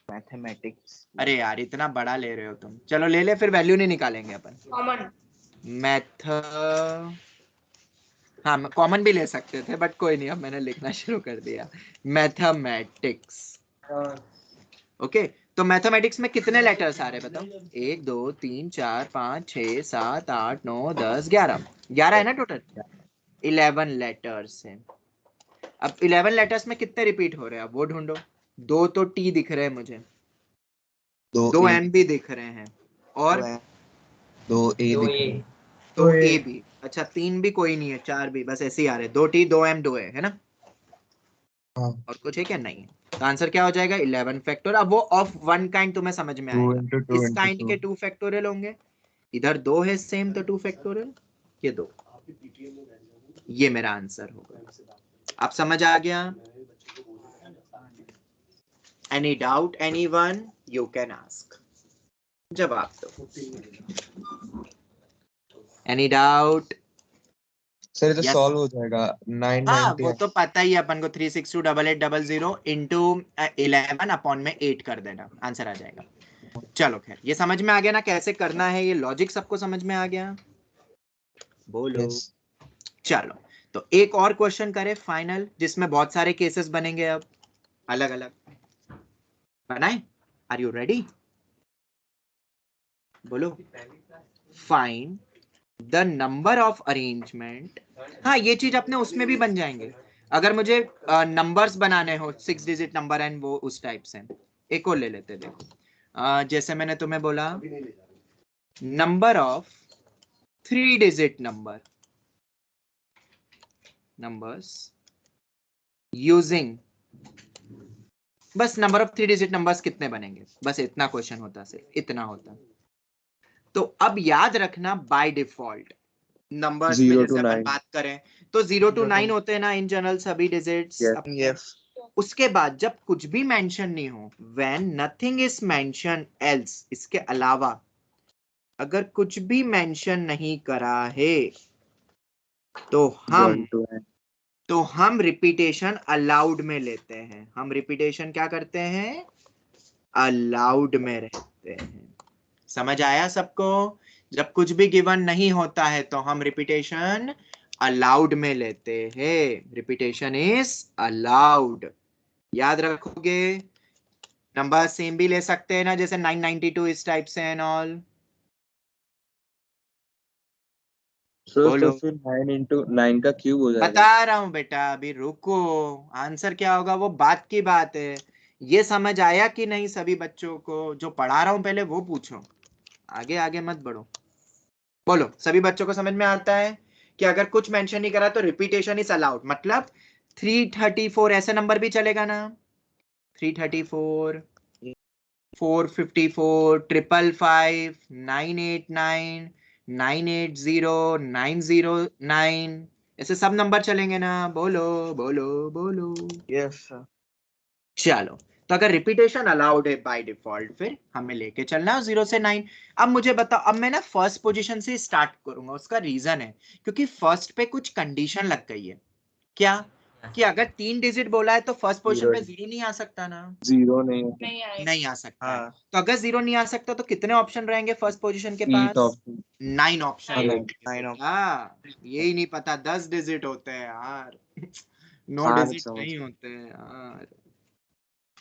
मैथमेटिक्स। अरे यार इतना बड़ा ले रहे हो तुम, चलो ले ले, फिर वैल्यू नहीं निकालेंगे अपन। Common. मैथ, हाँ कॉमन भी ले सकते थे बट कोई नहीं, अब मैंने लिखना शुरू कर दिया। मैथमेटिक्स। ओके, तो मैथमेटिक्स में कितने लेटर्स आ रहे बताओ? 1 2 3 4 5 6 7 8 9 10 11, 11 है ना टोटल? 11 लेटर्स है। अब 11 लेटर्स में कितने रिपीट हो रहे हैं, अब वो ढूंढो। 2 तो टी दिख रहे हैं मुझे, 2 एम भी दिख रहे हैं, और 2 ए तो ए भी। अच्छा 3 भी कोई नहीं है, 4 भी, बस ऐसे ही आ रहे हैं, 2 टी 2 एम 2 है ना? और कुछ है क्या? नहीं है। तो आंसर क्या हो जाएगा, 11 फैक्टोरियल। अब वो ऑफ वन काइंड तुम्हें समझ में आएगा, इस काइंड के 2 फैक्टोरियल होंगे, इधर 2 है सेम तो 2 फैक्टोरियल, ये 2। ये मेरा आंसर होगा। आप समझ आ गया? Any doubt anyone? You can ask, जवाब दो। Any doubt? सर ये तो Yes. सॉल्व हो जाएगा। हाँ 990 वो तो पता ही है अपन को, 3628800 इंटू 11 अपॉन में 8 कर देना, आंसर आ जाएगा। चलो खैर, ये समझ में आ गया ना कैसे करना है, ये लॉजिक सबको समझ में आ गया? बोलो। Yes. चलो, तो एक और क्वेश्चन करें फाइनल, जिसमें बहुत सारे केसेस बनेंगे, अब अलग अलग बनाए। Are you ready? बोलो। Find the number of arrangement. हाँ ये चीज अपने उसमें भी बन जाएंगे, अगर मुझे नंबर्स बनाने हो 6 डिजिट नंबर एंड वो उस टाइप से। एक और ले लेते, देखो जैसे मैंने तुम्हें बोला number of 3 digit numbers using, बस नंबर ऑफ 3 डिजिट नंबर्स कितने बनेंगे, बस इतना क्वेश्चन होता, सिर्फ इतना होता। तो अब याद रखना बाय डिफॉल्ट नंबर्स में 0 जैसे to अपन 9. बात करें तो 0 to 9 होते हैं ना इन जनरल सभी डिजिट्स। Yes. उसके बाद जब कुछ भी मेंशन नहीं हो, when nothing is mentioned else, इसके अलावा अगर कुछ भी मेंशन नहीं करा है तो 1 to 9. हम रिपीटेशन अलाउड में लेते हैं। हम रिपीटेशन क्या करते हैं, अलाउड में रहते हैं। समझ आया सबको? जब कुछ भी गिवन नहीं होता है तो हम रिपीटेशन अलाउड में लेते हैं, रिपीटेशन इज अलाउड। याद रखोगे? नंबर सेम भी ले सकते हैं ना, जैसे 992 इस टाइप से एंड ऑल। तो फिर 9 into 9 का क्यूब हो जाएगा। बता रहा हूं बेटा, अभी रुको, आंसर क्या होगा वो बात की बात है। ये समझ आया कि नहीं सभी बच्चों को? जो पढ़ा रहा हूं पहले वो पूछो, आगे आगे मत बढ़ो। बोलो, सभी बच्चों को समझ में आता है कि अगर कुछ मेंशन नहीं करा तो रिपीटेशन इज अलाउड, मतलब 334 ऐसे नंबर भी चलेगा ना, 334, 454, 555, 989, 980, 909, ऐसे सब नंबर चलेंगे ना? बोलो बोलो बोलो। Yes sir. चलो, तो अगर रिपीटेशन अलाउड है बाय डिफॉल्ट, फिर हमें लेके चलना है 0 से 9। अब मुझे बताओ, अब मैं ना फर्स्ट पोजीशन से स्टार्ट करूंगा। उसका रीजन है क्योंकि फर्स्ट पे कुछ कंडीशन लग गई है। क्या कि अगर 3 डिजिट बोला है तो फर्स्ट पोजीशन पे 0 नहीं आ सकता ना। 0 नहीं नहीं आ सकता है। हाँ तो अगर 0 नहीं आ सकता तो कितने ऑप्शन रहेंगे फर्स्ट पोजीशन के पास? 9 ऑप्शन रहेंगे। 9 ऑप्शन। हाँ, यही नहीं पता 10 डिजिट होते हैं यार। 9 हाँ, डिजिट समझ नहीं होते हैं यार।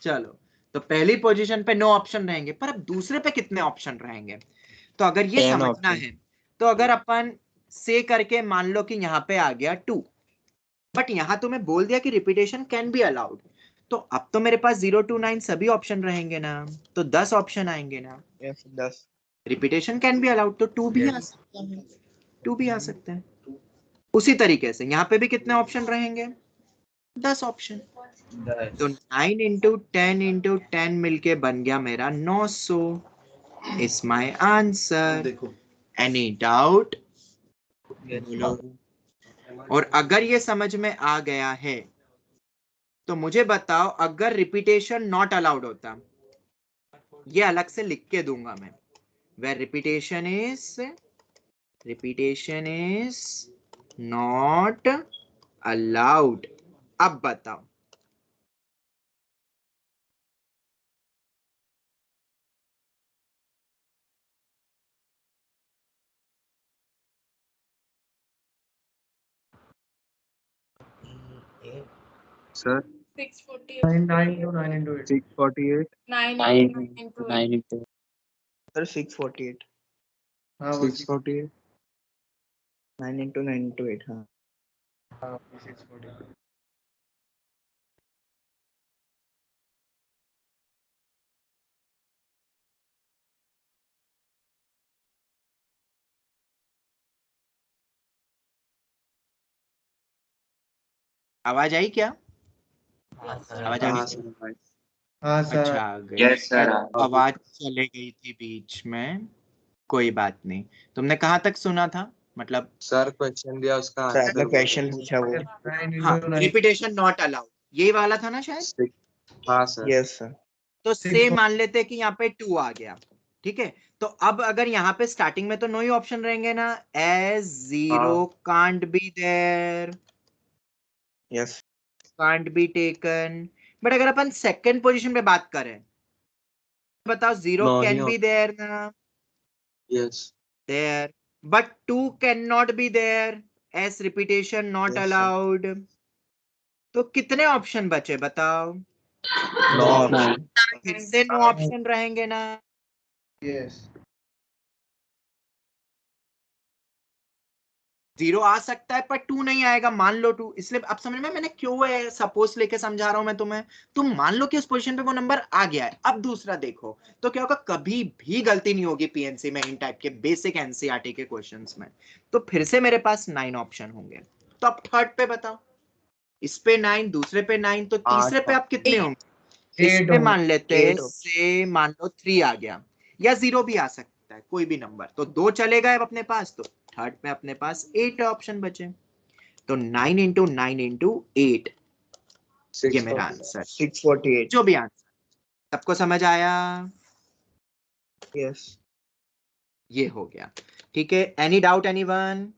चलो, तो पहली पोजीशन पे 9 ऑप्शन रहेंगे, पर अब दूसरे पे कितने ऑप्शन रहेंगे? तो अगर ये 10 समझना option। है तो अगर अपन से करके मान लो कि यहाँ पे आ गया 2, बट यहाँ तो मैं बोल दिया कि रिपीटेशन कैन बी अलाउड, तो अब तो मेरे पास 0 to 9 सभी ऑप्शन रहेंगे ना, तो 10 ऑप्शन आएंगे ना। Yes 10। Repetition can be allowed, तो 2 भी आ सकता है, 2 भी आ सकता है। उसी तरीके से यहाँ पे भी कितने ऑप्शन रहेंगे? 10 ऑप्शन। तो 9 इंटू 10 इंटू 10 मिलके बन गया मेरा 900 इज माई आंसर। देखो एनी डाउट? yes. और अगर ये समझ में आ गया है तो मुझे बताओ, अगर रिपीटेशन नॉट अलाउड होता, ये अलग से लिख के दूंगा मैं, where repetition is not allowed। अब बताओ, sir 648. 9 into 9 into 8 648 9 into 9 into sir 648 हाँ 648 9 into 9 into 8 हाँ 648। आवाज आई क्या? आवाज आ हाँ गई? सर हाँ सर अच्छा, आ गई। Yes sir. आवाज चले गई थी बीच में, कोई बात नहीं। तुमने कहाँ तक सुना था? मतलब सर क्वेश्चन दिया उसका सर आपने आंसर क्वेश्चन पूछा वो 9 हाँ, into 9. रिपीटेशन नॉट अलाउड, यही वाला था ना शायद। हाँ सर यस सर तो से मान लेते हैं कि यहाँ पे 2 आ गया, ठीक है। तो अब अगर यहाँ पे स्टार्टिंग में तो नो ही ऑप्शन रहेंगे ना, as 0 can't be there, yes can't be taken. But अगर अपन सेकंड पोजीशन पे बात करें, बताओ 0 No, कैन नहीं बी देयर ना, yes there, but 2 can not be there as repetition not Yes, sir. Allowed. तो कितने ऑप्शन बचे बताओ? 9 ऑप्शन फिर से नो ऑप्शन रहेंगे ना। यस 0 आ सकता है पर 2 नहीं आएगा, मान लो 2। इसलिए अब समझ में मैंने क्यों है सपोज लेके समझा रहा हूं मैं तुम्हें। तुम मान लो कि उस पोजीशन पे वो नंबर आ गया है। अब दूसरा देखो तो क्या होगा, कभी भी गलती नहीं होगी पीएनसी में इन टाइप के बेसिक एनसीईआरटी के क्वेश्चंस में। तो फिर से मेरे पास 9 ऑप्शन होंगे। तो अब थर्ड पे बताओ, इस पे 9, दूसरे पे 9, तो तीसरे पे आप कितने होंगे? इस पे मान लेते हैं से मान लो 3 आ गया, या 0 भी आ सकता है, कोई भी नंबर। तो 2 चलेगा अब अपने पास, तो थर्ड में अपने पास 8 ऑप्शन बचे। तो 9 इंटू 9 इंटू 8, ये मेरा आंसर। 648 जो भी आंसर, सबको समझ आया? यस ये हो गया, ठीक है। Any doubt anyone?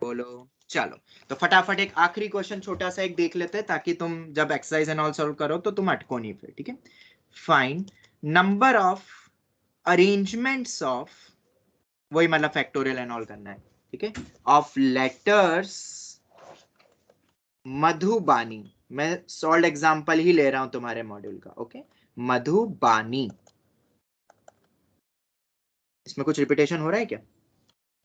बोलो। चलो, तो फटाफट एक आखिरी क्वेश्चन छोटा सा एक देख लेते हैं, ताकि तुम जब एक्सरसाइज एंड ऑल सॉल्व करो तो तुम अटको नहीं फिर, ठीक है। Find number of arrangements of, वही मतलब फैक्टोरियल एंड ऑल करना है, ठीक है, ऑफ लेटर्स मधुबानी। मैं सॉल्व एग्जांपल ही ले रहा हूं तुम्हारे मॉड्यूल का, ओके। मधुबानी, इसमें कुछ रिपीटेशन हो रहा है क्या?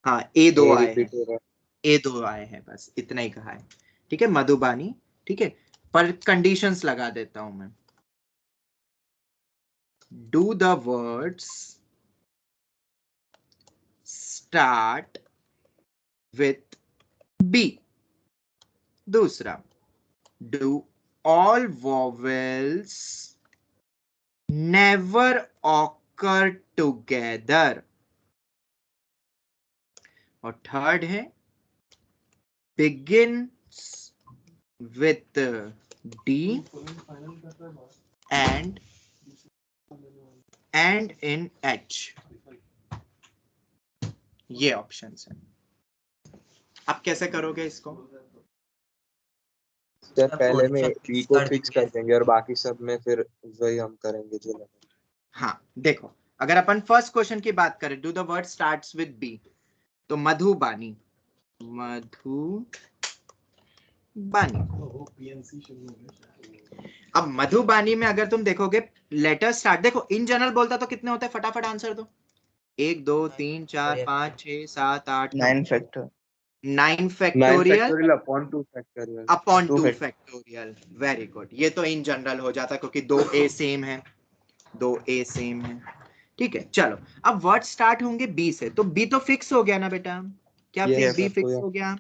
हाँ, ए 2 आए हैं, ए 2 आए हैं, बस इतना ही कहा है, ठीक है। मधुबानी, ठीक है। पर कंडीशंस लगा देता हूं मैं। Do the words start with B. दूसरा, do all vowels never occur together। और थर्ड है begins with D and in H, ये ऑप्शंस है। आप कैसे करोगे इसको? सर पहले में बी को फिक्स कर देंगे और बाकी सब में फिर वही हम करेंगे जो लगे। हाँ देखो, अगर अपन फर्स्ट क्वेश्चन की बात करें, do the word starts with B, तो मधुबानी, मधुबानी। अब मधुबानी में अगर तुम देखोगे लेटर स्टार्ट, देखो इन जनरल बोलता तो कितने होते हैं, फटाफट आंसर दो। 1 2 3 4 5 6 7 8 9 factor 9 factorial upon 2 factorial upon 2 factorial. Very good, ये तो इन जनरल हो जाता क्योंकि 2a सेम है, 2a सेम है। ठीक है, चलो अब वर्ड स्टार्ट होंगे बी से, तो बी तो फिक्स हो गया ना बेटा, क्या बी फिक्स हो गया?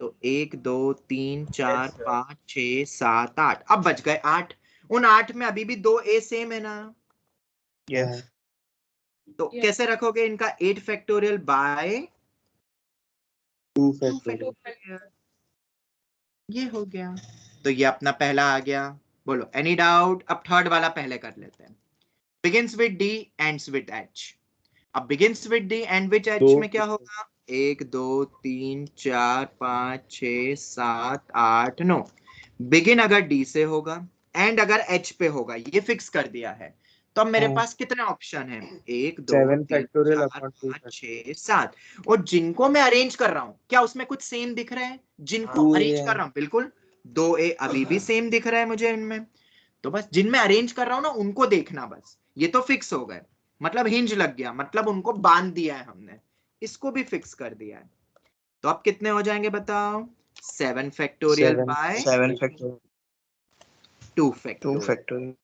तो 1 2 3 4 5 6 7 8, अब बच गए 8। उन 8 में अभी भी 2a सेम है ना? यस। तो कैसे रखोगे इनका? 8 फैक्टोरियल बाय 2 फैक्टोरियल, ये हो गया। तो ये अपना पहला आ गया। बोलो एनी डाउट? अब थर्ड वाला पहले कर लेते हैं। Begins with D ends with H. अब begins with D end with H में क्या होगा? 1 2 3 4 5 6 7 8 9। बिगिन अगर डी से होगा, एंड अगर एच पे होगा, ये फिक्स कर दिया है। तो अब मेरे पास कितने ऑप्शन है? 1 2 3 4 5 6 7। और जिनको मैं अरेंज कर रहा हूं, क्या उसमें कुछ सेम दिख रहे हैं? जिनको अरेंज कर रहा हूं, बिल्कुल 2a अभी भी सेम दिख रहा है मुझे इनमें। तो बस जिनमें अरेंज कर रहा हूं ना, उनको देखना बस। ये तो फिक्स हो गए, मतलब हिंज लग गया, मतलब उनको बांध दिया है हमने, इसको भी फिक्स कर दिया है। तो अब कितने हो जाएंगे बताओ? 7 factorial by 7 factor 2 2 factorial, factor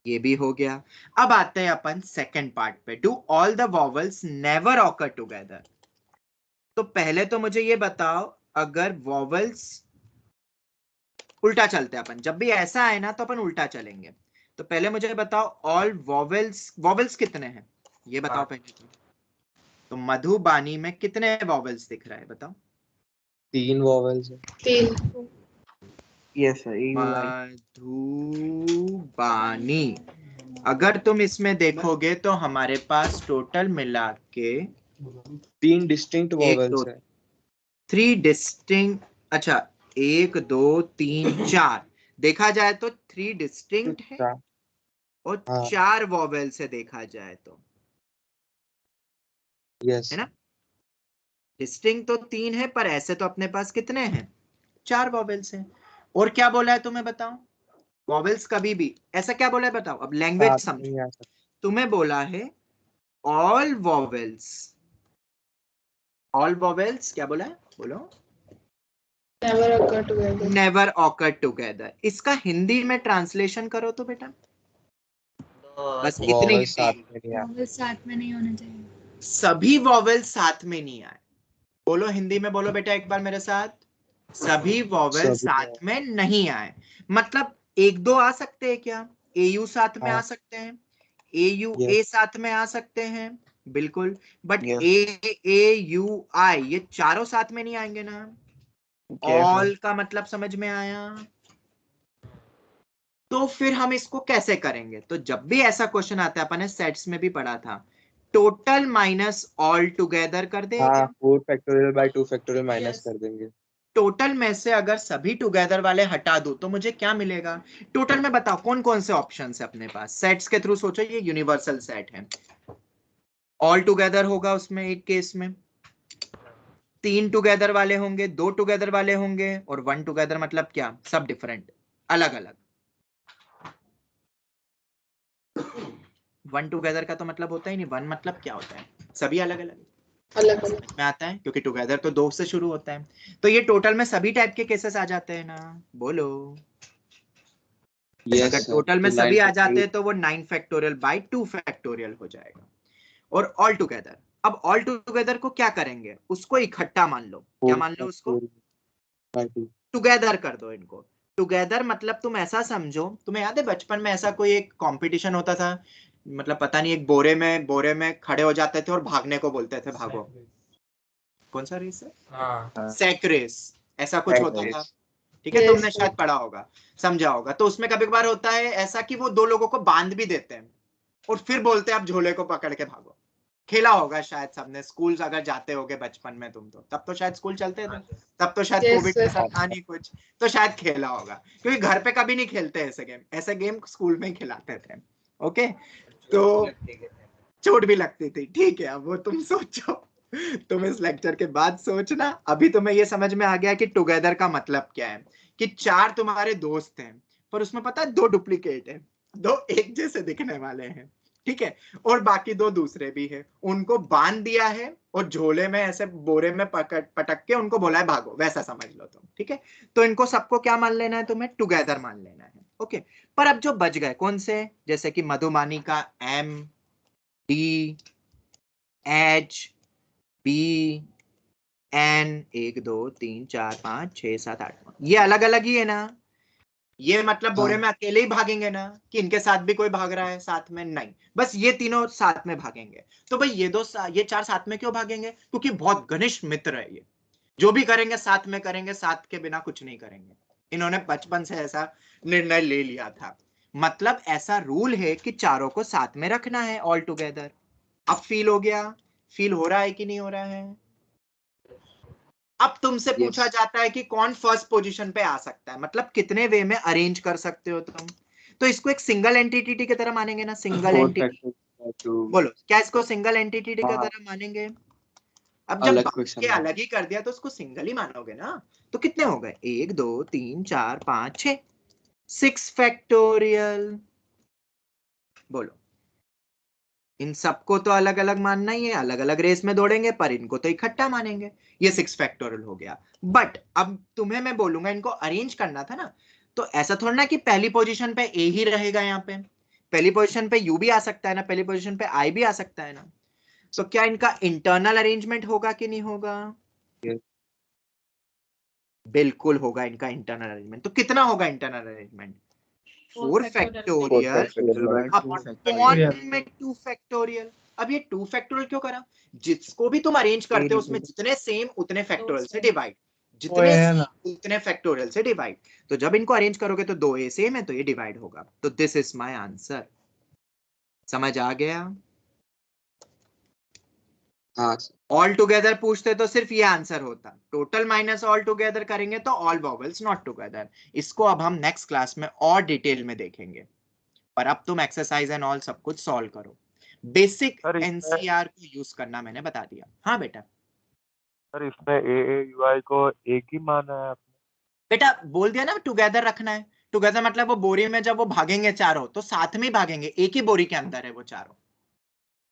ये भी हो गया। अब आते हैं अपन सेकंड पार्ट पे, do all the vowels never occur together. तो पहले तो मुझे ये बताओ, अगर वॉवल्स उल्टा चलते हैं अपन, जब भी ऐसा आए ना तो अपन उल्टा चलेंगे। तो पहले मुझे बताओ ऑल वॉवल्स, वॉवल्स कितने हैं ये बताओ पहले तो मधुबानी में कितने वॉवल्स दिख रहा है बताओ? 3 वॉवेल्स है। 3 यस सर। मधुबानी, अगर तुम इसमें देखोगे तो हमारे पास टोटल मिला के 3 डिस्टिंक्ट वॉवेल्स है। 3 डिस्टिंक्ट, अच्छा 1 2 3 4, देखा जाए तो 3 डिस्टिंक्ट है और 4 वॉवेल से देखा जाए तो, यस है ना? डिस्टिंक्ट तो 3 है, पर ऐसे तो अपने पास कितने हैं? 4 वॉवेल्स हैं। और क्या बोला है तुम्हें बताओ? वॉवेल्स कभी भी ऐसा क्या बोला है बताओ? अब लैंग्वेज समझो, तुम्हें बोला है ऑल वॉवेल्स, ऑल वॉवेल्स क्या बोला है? बोलो। never occur together. Never occur together. इसका हिंदी में ट्रांसलेशन करो तो बेटा, बस इतनी वॉवेल्स साथ में नहीं आए। वॉवेल्स साथ में नहीं होना चाहिए। सभी वॉवेल्स साथ में नहीं आए। बोलो हिंदी में बोलो बेटा एक बार मेरे साथ, सभी वॉवेल्स साथ में नहीं आए। मतलब 1 2 आ सकते हैं क्या? एयू साथ में आ सकते हैं, एयू ए साथ में आ सकते हैं, बिल्कुल, बट ए यू आई ये चारों साथ में नहीं आएंगे ना। ऑल का मतलब समझ में आया? तो फिर हम इसको कैसे करेंगे? तो जब भी ऐसा क्वेश्चन आता है, अपन ने सेट्स में भी पढ़ा था, टोटल माइनस ऑल टुगेदर कर देंगे। 4 फैक्टोरियल बाय 2 फैक्टोरियल माइनस कर देंगे। टोटल में से अगर सभी टुगेदर वाले हटा दो तो मुझे क्या मिलेगा? टोटल में बताओ कौन कौन से ऑप्शंस है अपने पास? सेट्स के थ्रू सोचो, ये यूनिवर्सल सेट है। ऑल टुगेदर होगा उसमें एक केस में, 3 टुगेदर वाले होंगे, 2 टुगेदर वाले होंगे, और 1 टुगेदर मतलब क्या? सब डिफरेंट, अलग अलग। 1 टुगेदर का तो मतलब होता ही नहीं, 1 मतलब क्या होता है? सभी अलग अलग, अलग अलग में आता है क्योंकि टुगेदर तो 2 से शुरू होता है। तो ये टोटल में सभी टाइप के केसेस आ जाते हैं ना, बोलो। अगर टोटल में सभी आ जाते हैं तो वो 9 फैक्टोरियल बाय 2 फैक्टोरियल हो जाएगा। और ऑल टुगेदर, अब ऑल टुगेदर को क्या करेंगे? उसको इकट्ठा मान लो। क्या मान लो उसको? टुगेदर कर दो इनको। टुगेदर मतलब तुम ऐसा समझो, तुम्हें याद है बचपन में ऐसा कोई एक कंपटीशन होता था, मतलब पता नहीं, एक बोरे में खड़े हो जाते थे और भागने को बोलते थे, भागो। कौन सा रेस है? सैक रेस, ऐसा कुछ होता था। ठीक है, Yes, तुमने sir. शायद पढ़ा होगा, समझा होगा। तो उसमें कभी कभार होता है ऐसा कि वो दो लोगों को बांध भी देते हैं और फिर बोलते हैं आप झोले को पकड़ के भागो। खेला होगा शायद सबने, स्कूल अगर जाते होगे बचपन में तुम, तो तब तो शायद स्कूल चलते थे, तब तो शायद Yes, कोविड sir. जैसा था नहीं कुछ, तो शायद खेला होगा, क्योंकि घर पे कभी नहीं खेलते ऐसे गेम स्कूल में ही खिलाते थे। ओके, तो चोट भी लगती थी, ठीक है, अब वो तुम सोचो, तुम इस लेक्चर के बाद सोचना। अभी तुम्हें ये समझ में आ गया कि टुगेदर का मतलब क्या है, कि चार तुम्हारे दोस्त हैं पर उसमें पता है दो डुप्लीकेट है, दो एक जैसे दिखने वाले हैं, ठीक है, और बाकी दो दूसरे भी है, उनको बांध दिया है और झोले में ऐसे बोरे में पटक के उनको बोला है भागो, वैसा समझ लो तुम, ठीक है। तो इनको सबको क्या मान लेना है, तुम्हें टुगेदर मान लेना है। ओके, पर अब जो बच गए कौन से, जैसे कि मधुमानी का M D H B N 1 2 3 4 5 6 7 8 9, ये अलग अलग ही है ना, ये मतलब बोरे में अकेले ही भागेंगे ना, कि इनके साथ भी कोई भाग रहा है साथ में, नहीं, बस ये तीनों साथ में भागेंगे। तो भाई ये चार साथ में क्यों भागेंगे, क्योंकि बहुत घनिष्ठ मित्र है ये, जो भी करेंगे साथ में करेंगे, साथ के बिना कुछ नहीं करेंगे। इन्होंने बचपन से ऐसा निर्णय ले लिया था, मतलब ऐसा रूल है कि चारों को साथ में रखना है ऑल टुगेदर। अब फील हो गया, फील हो रहा है कि नहीं हो रहा है। अब तुमसे पूछा जाता है कि कौन फर्स्ट पोजीशन पे आ सकता है, मतलब कितने वे में अरेंज कर सकते हो तुम, तो इसको एक सिंगल एंटिटी की तरह मानेंगे ना, सिंगल एंटिटी, बोलो क्या इसको सिंगल एंटिटी की तरह मानेंगे। अब जब के अलग ही कर दिया तो उसको सिंगल ही मानोगे ना। तो कितने हो गए, 1 2 3 4 5 6, 6 फैक्टोरियल। बोलो, इन सबको तो अलग अलग मानना ही है, अलग अलग रेस में दौड़ेंगे, पर इनको तो इकट्ठा मानेंगे। ये 6 फैक्टोरियल हो गया। बट अब तुम्हें मैं बोलूंगा इनको अरेंज करना था ना, तो ऐसा थोड़ा ना कि पहली पोजीशन पे ए ही रहेगा, यहाँ पे पहली पोजीशन पे यू भी आ सकता है ना, पहली पोजीशन पे आई भी आ सकता है ना। तो क्या इनका इंटरनल अरेंजमेंट होगा कि नहीं होगा, बिल्कुल होगा इनका इंटरनल अरेंजमेंट। तो कितना होगा इंटरनल अरेंजमेंट, 4 फैक्टोरियल अपॉन में 2 फैक्टोरियल। अब ये 2 फैक्टोरियल क्यों करा, जिसको भी तुम अरेंज करते हो उसमें जितने सेम उतने फैक्टोरियल से डिवाइड, जितने सेम उतने फैक्टोरियल से डिवाइड। तो जब इनको अरेंज करोगे तो 2 ए सेम है तो ये डिवाइड होगा। तो दिस इज माय आंसर। समझ आ गया। हाँ, ऑल टुगेदर पूछते तो सिर्फ ये आंसर होता, टोटल माइनस ऑल टुगेदर करेंगे तो ऑल वॉवेल्स नॉट टुगेदर। इसको अब हम नेक्स्ट क्लास में और डिटेल में देखेंगे, पर अब तुम एक्सरसाइज एंड ऑल सब कुछ सॉल्व करो। बेसिक सर एनसीआर को यूज करना मैंने बता दिया। हाँ बेटा, सर इसमें AAUI को एक ही माना है आपने? बेटा बोल दिया ना टुगेदर रखना है। टुगेदर मतलब वो बोरी में जब वो भागेंगे चारों तो साथ में भागेंगे, एक ही बोरी के अंदर है वो चारों,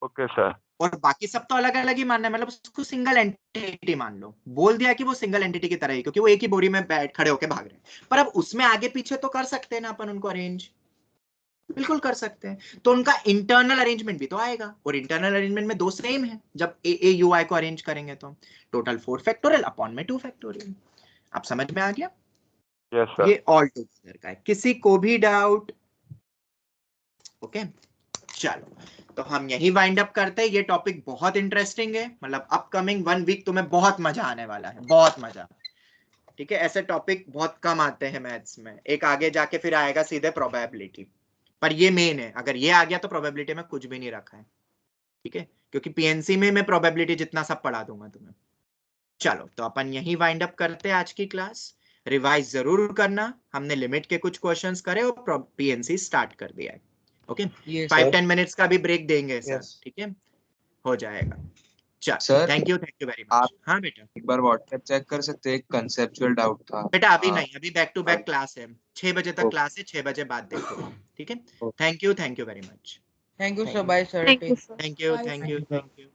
ओके सर। और बाकी सब तो अलग अलग ही मानना है, मतलब उसको सिंगल एंटिटी मान लो। बोल दिया कि वो सिंगल एंटिटी की तरह ही, क्योंकि वो एक ही बोरी में बैठ खड़े होके भाग रहे हैं। पर अब उसमें आगे पीछे तो कर सकते हैं ना अपन उनको अरेंज, बिल्कुल कर सकते हैं। तो उनका इंटरनल अरेंजमेंट भी तो आएगा, और इंटरनल अरेंजमेंट में 2 सेम है जब AAUI को अरेंज करेंगे तो टोटल 4 फैक्टोरियल अपॉन में 2 फैक्टोरियल। आप समझ में आ गया। Yes sir. ये ऑल टुगेदर का है। किसी को भी डाउट? ओके, चलो तो हम यही वाइंड अप करते हैं। ये टॉपिक बहुत इंटरेस्टिंग है, मतलब अपकमिंग 1 वीक तुम्हें बहुत मजा आने वाला है, बहुत मजा। ठीक है, ऐसे टॉपिक बहुत कम आते हैं मैथ्स में। एक आगे जाके फिर आएगा सीधे प्रोबेबिलिटी, पर ये मेन है। अगर ये आ गया तो प्रोबेबिलिटी में कुछ भी नहीं रखा है, ठीक है, क्योंकि पीएनसी में मैं प्रोबेबिलिटी जितना सब पढ़ा दूंगा तुम्हें। चलो तो अपन यही वाइंड अप करते हैं आज की क्लास। रिवाइज जरूर करना, हमने लिमिट के कुछ क्वेश्चंस करे और पीएनसी स्टार्ट कर दिया है। ओके, 5-10 मिनट्स का भी ब्रेक देंगे सर, ठीक है, हो जाएगा। चल, sir thank you very much. आप हाँ बेटा, एक बार व्हाट्सएप चेक कर सकते हैं, एक कंसेप्चुअल डाउट था। बेटा अभी नहीं, अभी बैक टू बैक क्लास है, 6 बजे तक क्लास है, 6 बजे बाद देखो, ठीक है। Thank you very much. Thank you, sir. Bye, sir. Thank you, sir. Thank you Bye. Thank you thank you.